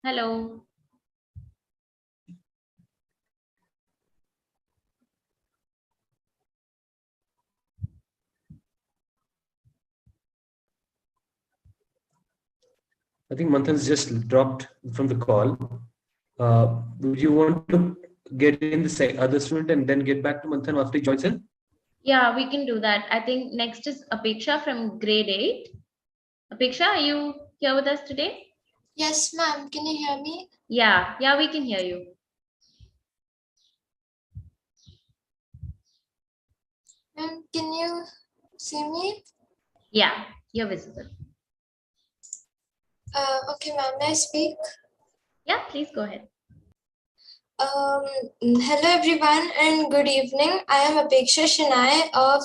Hello. I think Manthan's just dropped from the call. Would you want to get in the other student and then get back to Manthan after he joins in? Yeah, we can do that. I think next is Apeksha from grade 8. Apeksha, are you here with us today? Yes, ma'am. Can you hear me? Yeah, we can hear you. Ma'am, can you see me? Yeah, you're visible. Okay, ma'am. May I speak? Yeah, please go ahead. Hello everyone and good evening. I am Apeksha Shinai of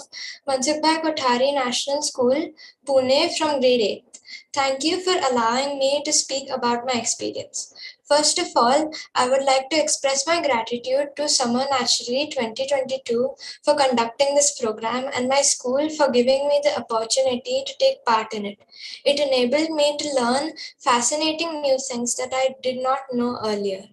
Mansukh Kotari National School, Pune from grade 8. Thank you for allowing me to speak about my experience. First of all, I would like to express my gratitude to Summer Naturally 2022 for conducting this program and my school for giving me the opportunity to take part in it. It enabled me to learn fascinating new things that I did not know earlier.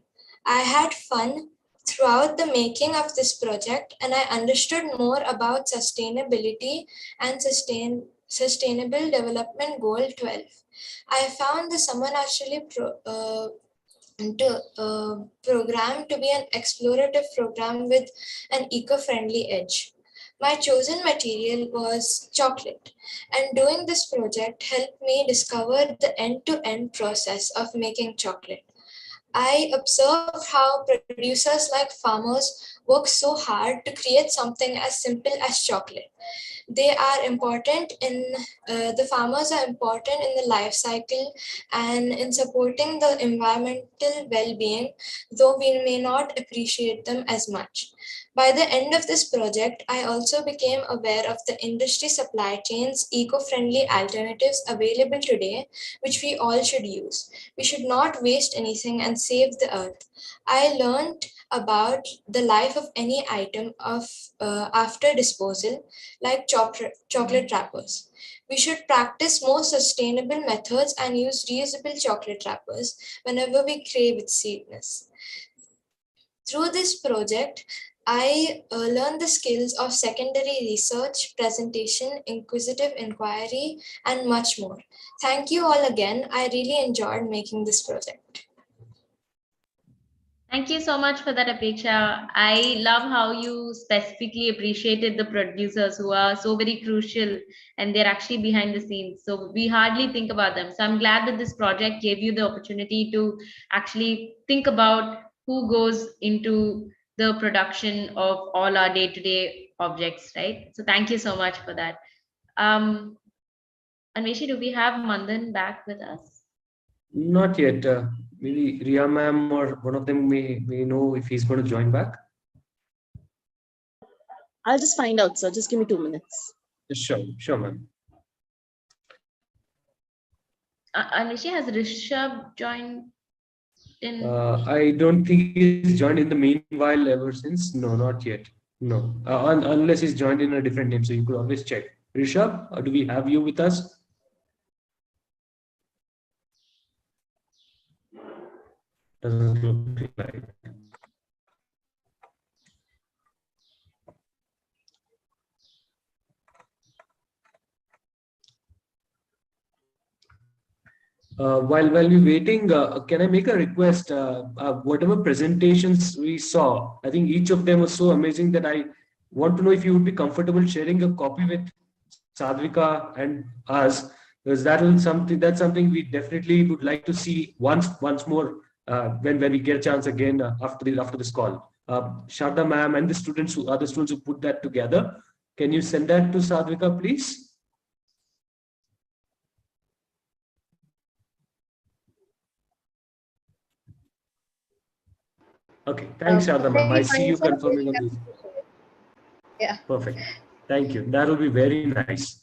I had fun throughout the making of this project and I understood more about sustainability and Sustainable Development Goal 12. I found the Summer Naturally program to be an explorative program with an eco-friendly edge. My chosen material was chocolate, and doing this project helped me discover the end-to-end process of making chocolate. I observed how producers like farmers work so hard to create something as simple as chocolate. They are important in, the farmers are important in the life cycle and in supporting the environmental well-being, though we may not appreciate them as much. By the end of this project, I also became aware of the industry supply chains, eco-friendly alternatives available today, which we all should use. We should not waste anything and save the earth. I learned about the life of any item of after disposal, like chocolate wrappers. We should practice more sustainable methods and use reusable chocolate wrappers whenever we crave its sweetness. Through this project, I learned the skills of secondary research, presentation, inquisitive inquiry, and much more. Thank you all again. I really enjoyed making this project. Thank you so much for that, Apeksha. I love how you specifically appreciated the producers who are so very crucial and they're actually behind the scenes. So we hardly think about them. So I'm glad that this project gave you the opportunity to actually think about who goes into the production of all our day-to-day objects, right? So thank you so much for that. Anveshi, do we have Mandan back with us? Not yet. Maybe Ria ma'am or one of them may know if he's going to join back. I'll just find out, sir. Just give me 2 minutes. Sure, ma'am. Anveshi, has Rishabh joined in? I don't think he's joined in the meanwhile ever since. No, not yet. No, unless he's joined in a different name. So you could always check. Rishabh, do we have you with us? Doesn't look like. While we're waiting, can I make a request? Whatever presentations we saw, I think each of them was so amazing that I want to know if you would be comfortable sharing a copy with Sadvika and us, because that's something we definitely would like to see once more when we get a chance again after this call. Sharda ma'am and the other students who put that together, can you send that to Sadvika, please? Okay, thanks, Sharda ma'am. I see you confirming on this. Yeah. Perfect. Thank you. That will be very nice.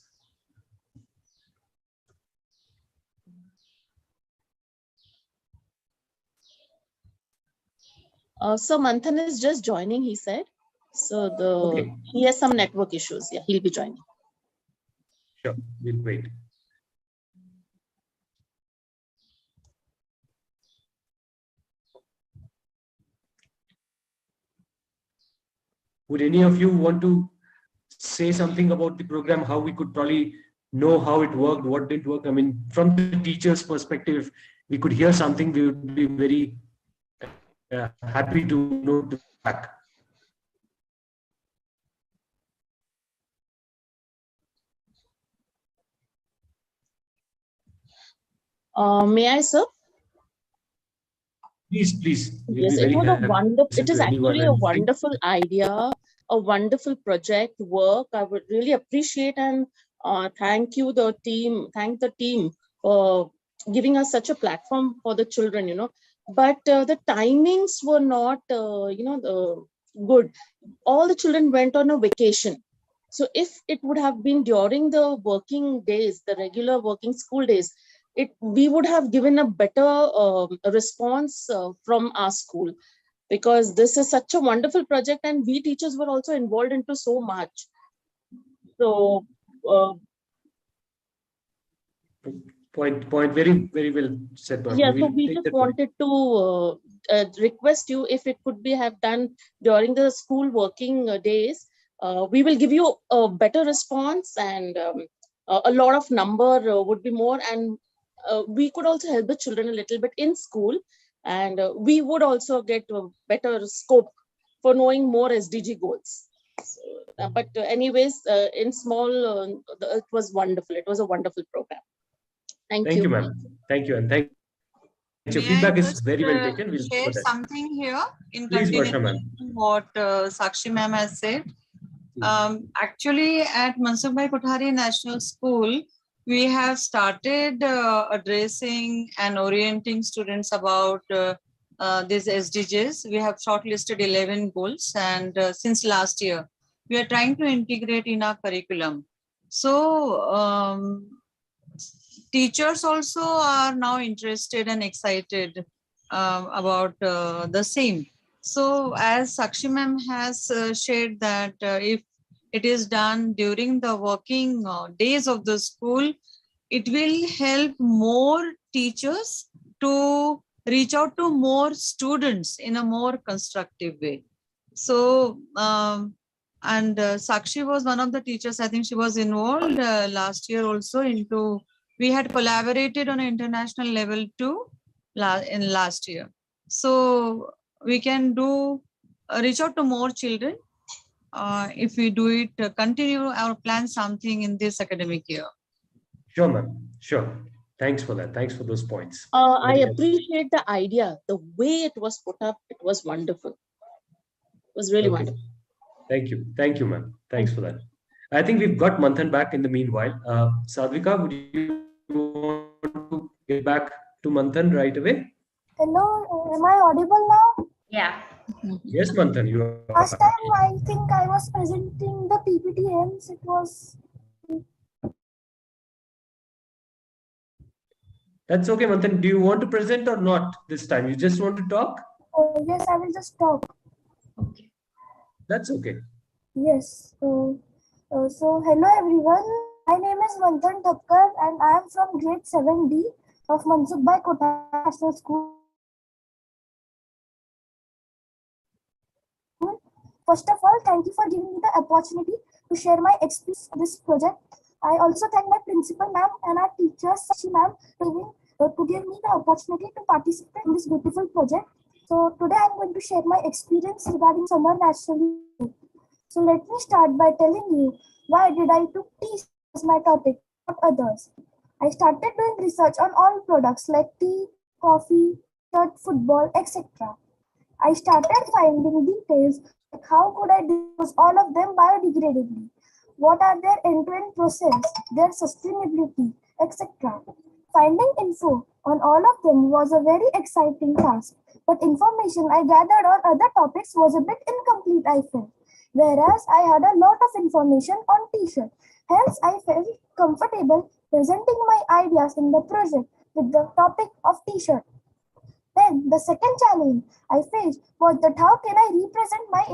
So Manthan is just joining, he said. So he has some network issues. Yeah, he'll be joining. Sure, we'll wait. Would any of you want to say something about the program, how we could probably know how it worked, what didn't work? I mean, from the teacher's perspective, we could hear something, we would be very happy to know back. May I, sir? Please. Yes, it was a wonderful. It is actually a wonderful idea, a wonderful project work. I would really appreciate and thank the team for giving us such a platform for the children. But the timings were not, good. All the children went on a vacation. So if it would have been during the working days, the regular working school days, we would have given a better response from our school, because this is such a wonderful project and we teachers were also involved into so much. So point very well said. Yeah, so we just wanted to request you if it could be have done during the school working days. We will give you a better response and a lot of number would be more, and we could also help the children a little bit in school, and we would also get a better scope for knowing more SDG goals. But anyways, in small, it was wonderful. It was a wonderful program. Thank you, ma'am. Thank you, and thank you. Your feedback is very well taken. We'll share something here in Please, continuation ma'am. to what Sakshi ma'am has said. Actually, at Mansukh Kothari National School, we have started addressing and orienting students about these SDGs. We have shortlisted 11 goals, and since last year, we are trying to integrate in our curriculum. So, teachers also are now interested and excited about the same. So as Sakshi ma'am has shared that if it is done during the working days of the school, it will help more teachers to reach out to more students in a more constructive way. So, and Sakshi was one of the teachers, I think she was involved last year also into, we had collaborated on an international level too in last year. So we can do, reach out to more children if we do it, continue or plan something in this academic year. Sure, ma'am. Sure. Thanks for that. Thanks for those points. I appreciate the idea. The way it was put up, it was wonderful. It was really wonderful. Thank you. Thank you, ma'am. Thanks for that. I think we've got Manthan back in the meanwhile. Sadhvika, would you want to get back to Manthan right away? Hello, am I audible now? Yeah. Yes, Manthan, you are. Last time I think I was presenting the PPT, hence it was. That's okay, Manthan. Do you want to present or not this time? You just want to talk? Yes, I will just talk. Okay. That's okay. Yes. So hello everyone. My name is Manthan Thakkar and I am from grade 7D of Mansukh Kothari National School. First of all, thank you for giving me the opportunity to share my experience in this project. I also thank my principal ma'am and our teacher, Sakshi ma'am, to give me the opportunity to participate in this beautiful project. So today I'm going to share my experience regarding summer naturally. So let me start by telling you why did I took tea as my topic, not others. I started doing research on all products like tea, coffee, shirt, football, etc. I started finding details like how could I dispose all of them biodegradably, what are their end-to-end process, their sustainability, etc. Finding info on all of them was a very exciting task, but information I gathered on other topics was a bit incomplete, I felt. Whereas I had a lot of information on t-shirt. Hence, I felt comfortable presenting my ideas in the project with the topic of t-shirt. Then the second challenge I faced was that how can I represent my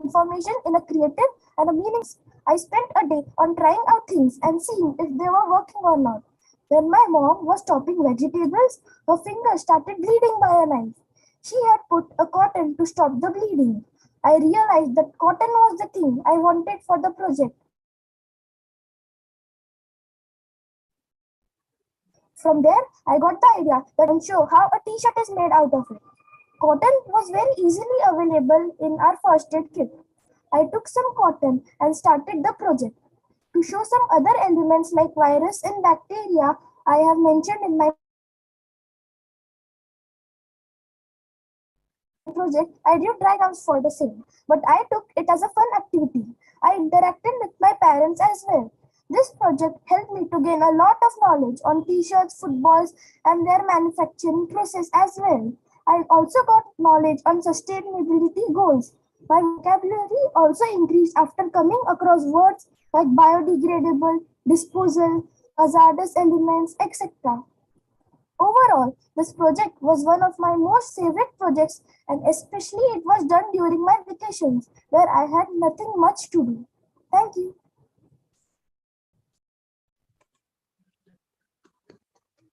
information in a creative and a meaningful. I spent a day on trying out things and seeing if they were working or not. When my mom was chopping vegetables, her fingers started bleeding by a knife. She had put a cotton to stop the bleeding. I realized that cotton was the thing I wanted for the project. From there, I got the idea that I can show how a t-shirt is made out of it. Cotton was very easily available in our first aid kit. I took some cotton and started the project. To show some other elements like virus and bacteria I have mentioned in my project, I did diagrams for the same, but I took it as a fun activity. I interacted with my parents as well. This project helped me to gain a lot of knowledge on t-shirts, footballs, and their manufacturing process as well. I also got knowledge on sustainability goals. My vocabulary also increased after coming across words like biodegradable, disposal, hazardous elements, etc. Overall, this project was one of my most favorite projects, and especially it was done during my vacations where I had nothing much to do. Thank you.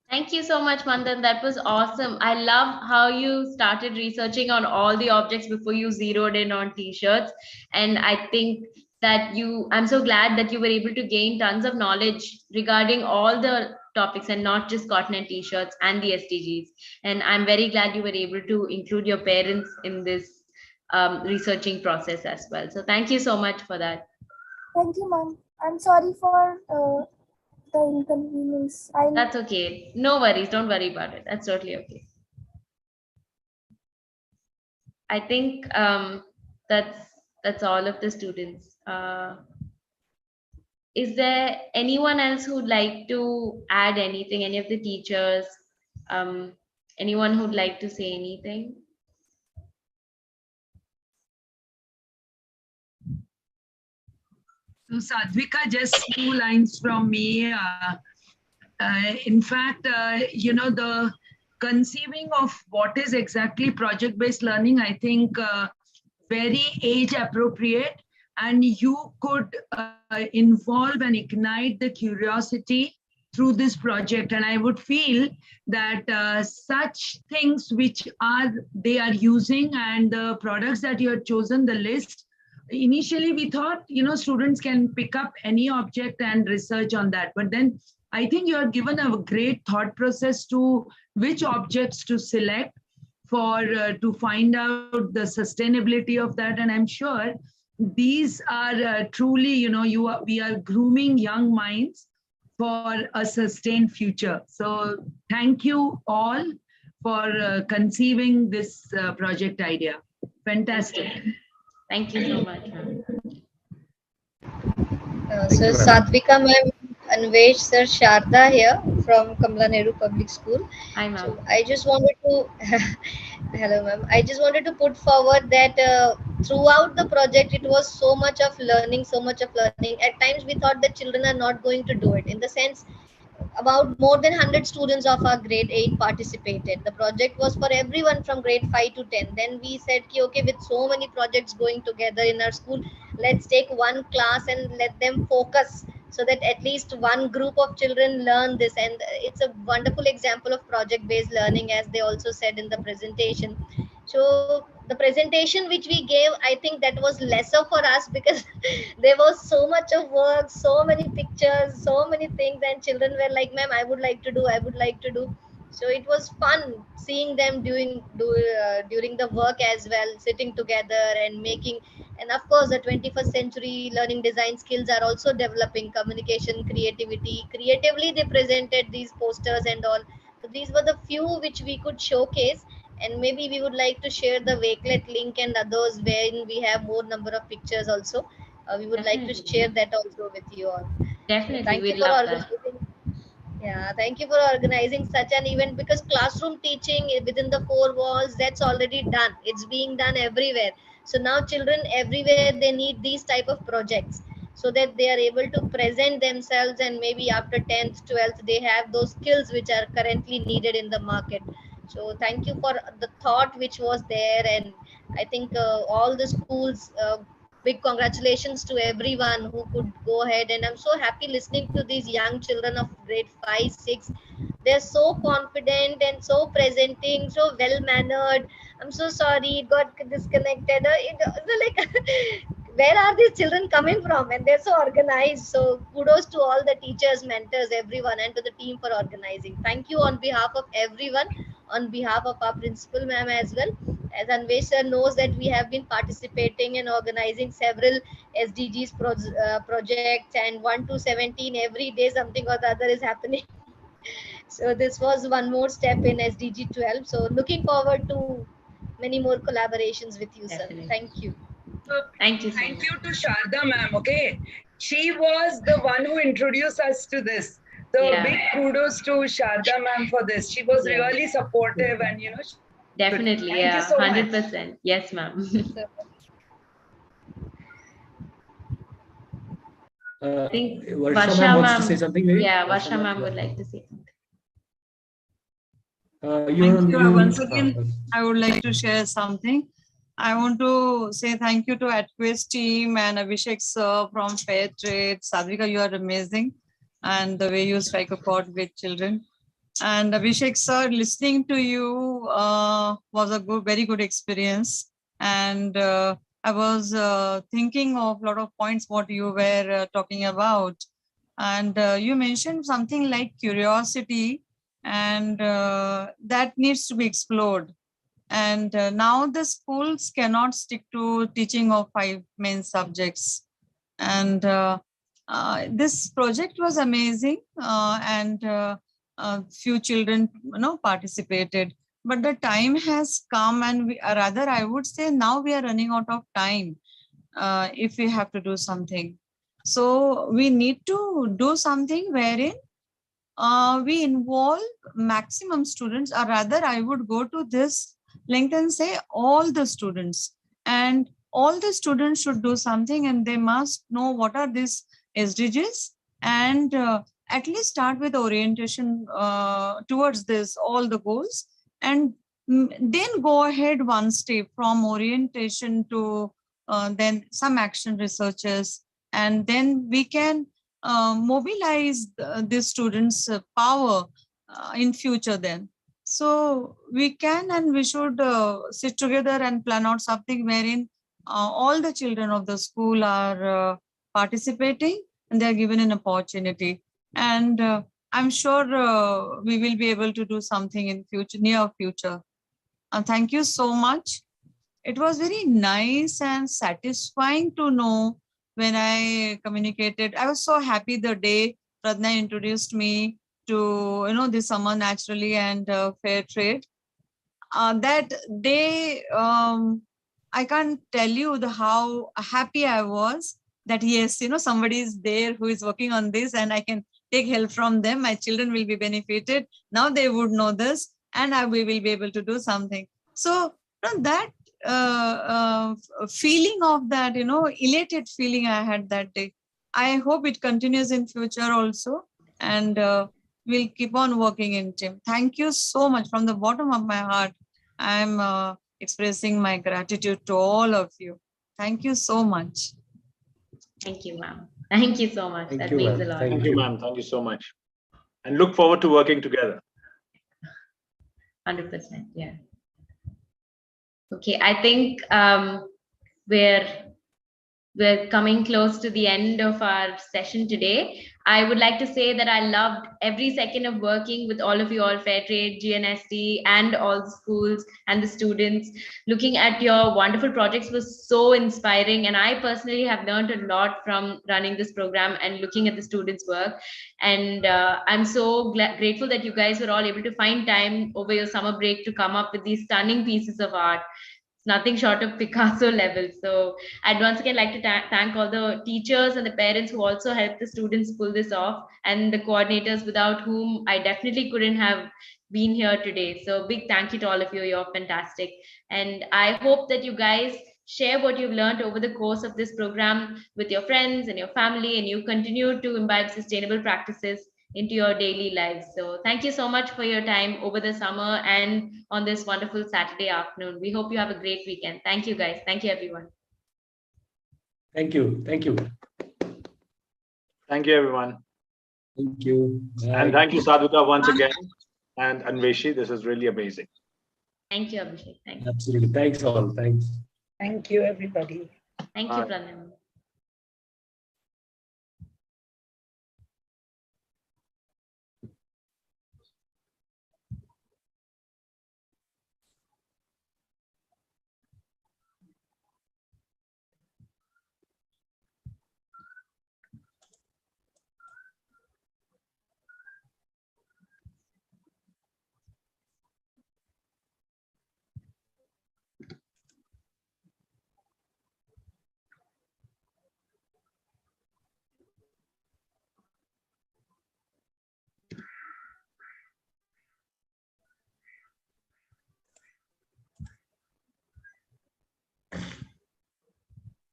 Thank you so much, Manthan. That was awesome. I love how you started researching on all the objects before you zeroed in on t-shirts. And I think that I'm so glad that you were able to gain tons of knowledge regarding all the topics and not just cotton and t-shirts and the SDGs. And I'm very glad you were able to include your parents in this researching process as well. So thank you so much for that. Thank you, ma'am. I'm sorry for the inconvenience. That's okay. No worries. Don't worry about it. That's totally okay. I think that's all of the students. Is there anyone else who'd like to add anything? Any of the teachers? Anyone who'd like to say anything? So Sadvika, just 2 lines from me. In fact, the conceiving of what is exactly project-based learning, I think very age appropriate, and you could involve and ignite the curiosity through this project. And I would feel that such things which they are using, and the products that you have chosen, the list, initially we thought, students can pick up any object and research on that. But then I think you have given a great thought process to which objects to select for to find out the sustainability of that. And I'm sure these are truly, we are grooming young minds for a sustained future. So thank you all for conceiving this project idea. Fantastic. Thank you so much. So Sadvika ma'am, Anvesh sir, Sharda here from Kamla Nehru Public School. Hi ma'am. So I just wanted to, hello ma'am. I just wanted to put forward that throughout the project, it was so much of learning, so much of learning. At times we thought that children are not going to do it. In the sense, about more than 100 students of our grade 8 participated. The project was for everyone from grade 5 to 10. Then we said, okay, with so many projects going together in our school, let's take one class and let them focus so that at least one group of children learn this. And it's a wonderful example of project based learning, as they also said in the presentation. So the presentation which we gave, I think that was lesser for us because there was so much of work, so many pictures, so many things, and children were like, ma'am, I would like to do, I would like to do. So it was fun seeing them during the work as well, sitting together and making. And of course, the 21st century learning design skills are also developing, communication, creativity. Creatively, they presented these posters and all. So these were the few which we could showcase, and maybe we would like to share the Wakelet link and others wherein we have more number of pictures also. We would like to share that also with you all. Definitely, Thank you we'd for love that. organizing. Yeah, thank you for organizing such an event, because classroom teaching within the four walls, that's already done. It's being done everywhere. So now children everywhere, they need these type of projects so that they are able to present themselves, and maybe after 10th, 12th, they have those skills which are currently needed in the market. So thank you for the thought which was there. And I think all the schools, big congratulations to everyone who could go ahead. And I'm so happy listening to these young children of grade 5, 6. They're so confident and so presenting, so well mannered. I'm so sorry it got disconnected. Like, where are these children coming from? And they're so organized. So kudos to all the teachers, mentors, everyone, and to the team for organizing. Thank you on behalf of everyone, on behalf of our principal ma'am as well. As Anvesh sir knows that we have been participating and organizing several SDGs projects, and 1 to 17 every day something or the other is happening. So this was one more step in SDG 12. So looking forward to many more collaborations with you, sir. Thank you. Thank you so Thank much. you to Sharda ma'am. Okay, she was the one who introduced us to this. So Yeah. big kudos to Sharda ma'am for this. She was Yeah. really supportive, and Definitely, Thank yeah, you so much. 100%. Yes, ma'am. I think Varsha ma'am wants to say something, maybe? Yeah, Varsha Varsha ma'am, ma'am yeah. would like to say something. Thank you. Once again, I would like to share something. I want to say thank you to AdQuest team and Abhishek sir from Fairtrade. Sadvika, you are amazing. And the way you strike a chord with children. And Abhishek sir, listening to you was a very good experience. And I was thinking of a lot of points what you were talking about. And you mentioned something like curiosity, and that needs to be explored. And now the schools cannot stick to teaching of 5 main subjects. And this project was amazing, and few children participated. but the time has come, and rather I would say now we are running out of time if we have to do something. So we need to do something wherein we involve maximum students, or rather I would go to this length and say all the students, and all the students should do something, and they must know what are these SDGs, and at least start with orientation towards this, all the goals, and then go ahead one step from orientation to then some action researches, and then we can mobilize the students' power in future then. So we can and we should sit together and plan out something wherein all the children of the school are participating and they are given an opportunity. And I'm sure we will be able to do something in future, near future. Thank you so much. It was very nice and satisfying to know when I communicated. I was so happy the day Pradna introduced me to, the Summer Naturally and Fair Trade. That day, I can't tell you how happy I was that yes, somebody is there who is working on this and I can take help from them. My children will be benefited. Now they would know this and we will be able to do something. So that feeling of that, elated feeling I had that day. I hope it continues in future also, and we'll keep on working in team. Thank you so much from the bottom of my heart. I'm expressing my gratitude to all of you. Thank you so much. Thank you, ma'am. Thank you so much. That means a lot. Thank you, ma'am. Thank you so much. And look forward to working together. 100%. Yeah. Okay, I think we're coming close to the end of our session today. I would like to say that I loved every second of working with all of you all, Fairtrade, GNST, and all the schools and the students. Looking at your wonderful projects was so inspiring, and I personally have learned a lot from running this program and looking at the students' work. And I'm so grateful that you guys were all able to find time over your summer break to come up with these stunning pieces of art. Nothing short of Picasso level. So I'd once again like to thank all the teachers and the parents who also helped the students pull this off, and the coordinators without whom I definitely couldn't have been here today. So big thank you to all of you. You're fantastic. And I hope that you guys share what you've learned over the course of this program with your friends and your family, and you continue to imbibe sustainable practices into your daily lives. So thank you so much for your time over the summer and on this wonderful Saturday afternoon. We hope you have a great weekend. Thank you, guys. Thank you, everyone. Thank you. Thank you. Thank you, everyone. Thank you. Bye. And thank you, Sadhvika, once again. And Anveshi, this is really amazing. Thank you, Abhishek. Thank you. Absolutely. Thanks all. Thanks. Thank you, everybody. Thank you, Pranam.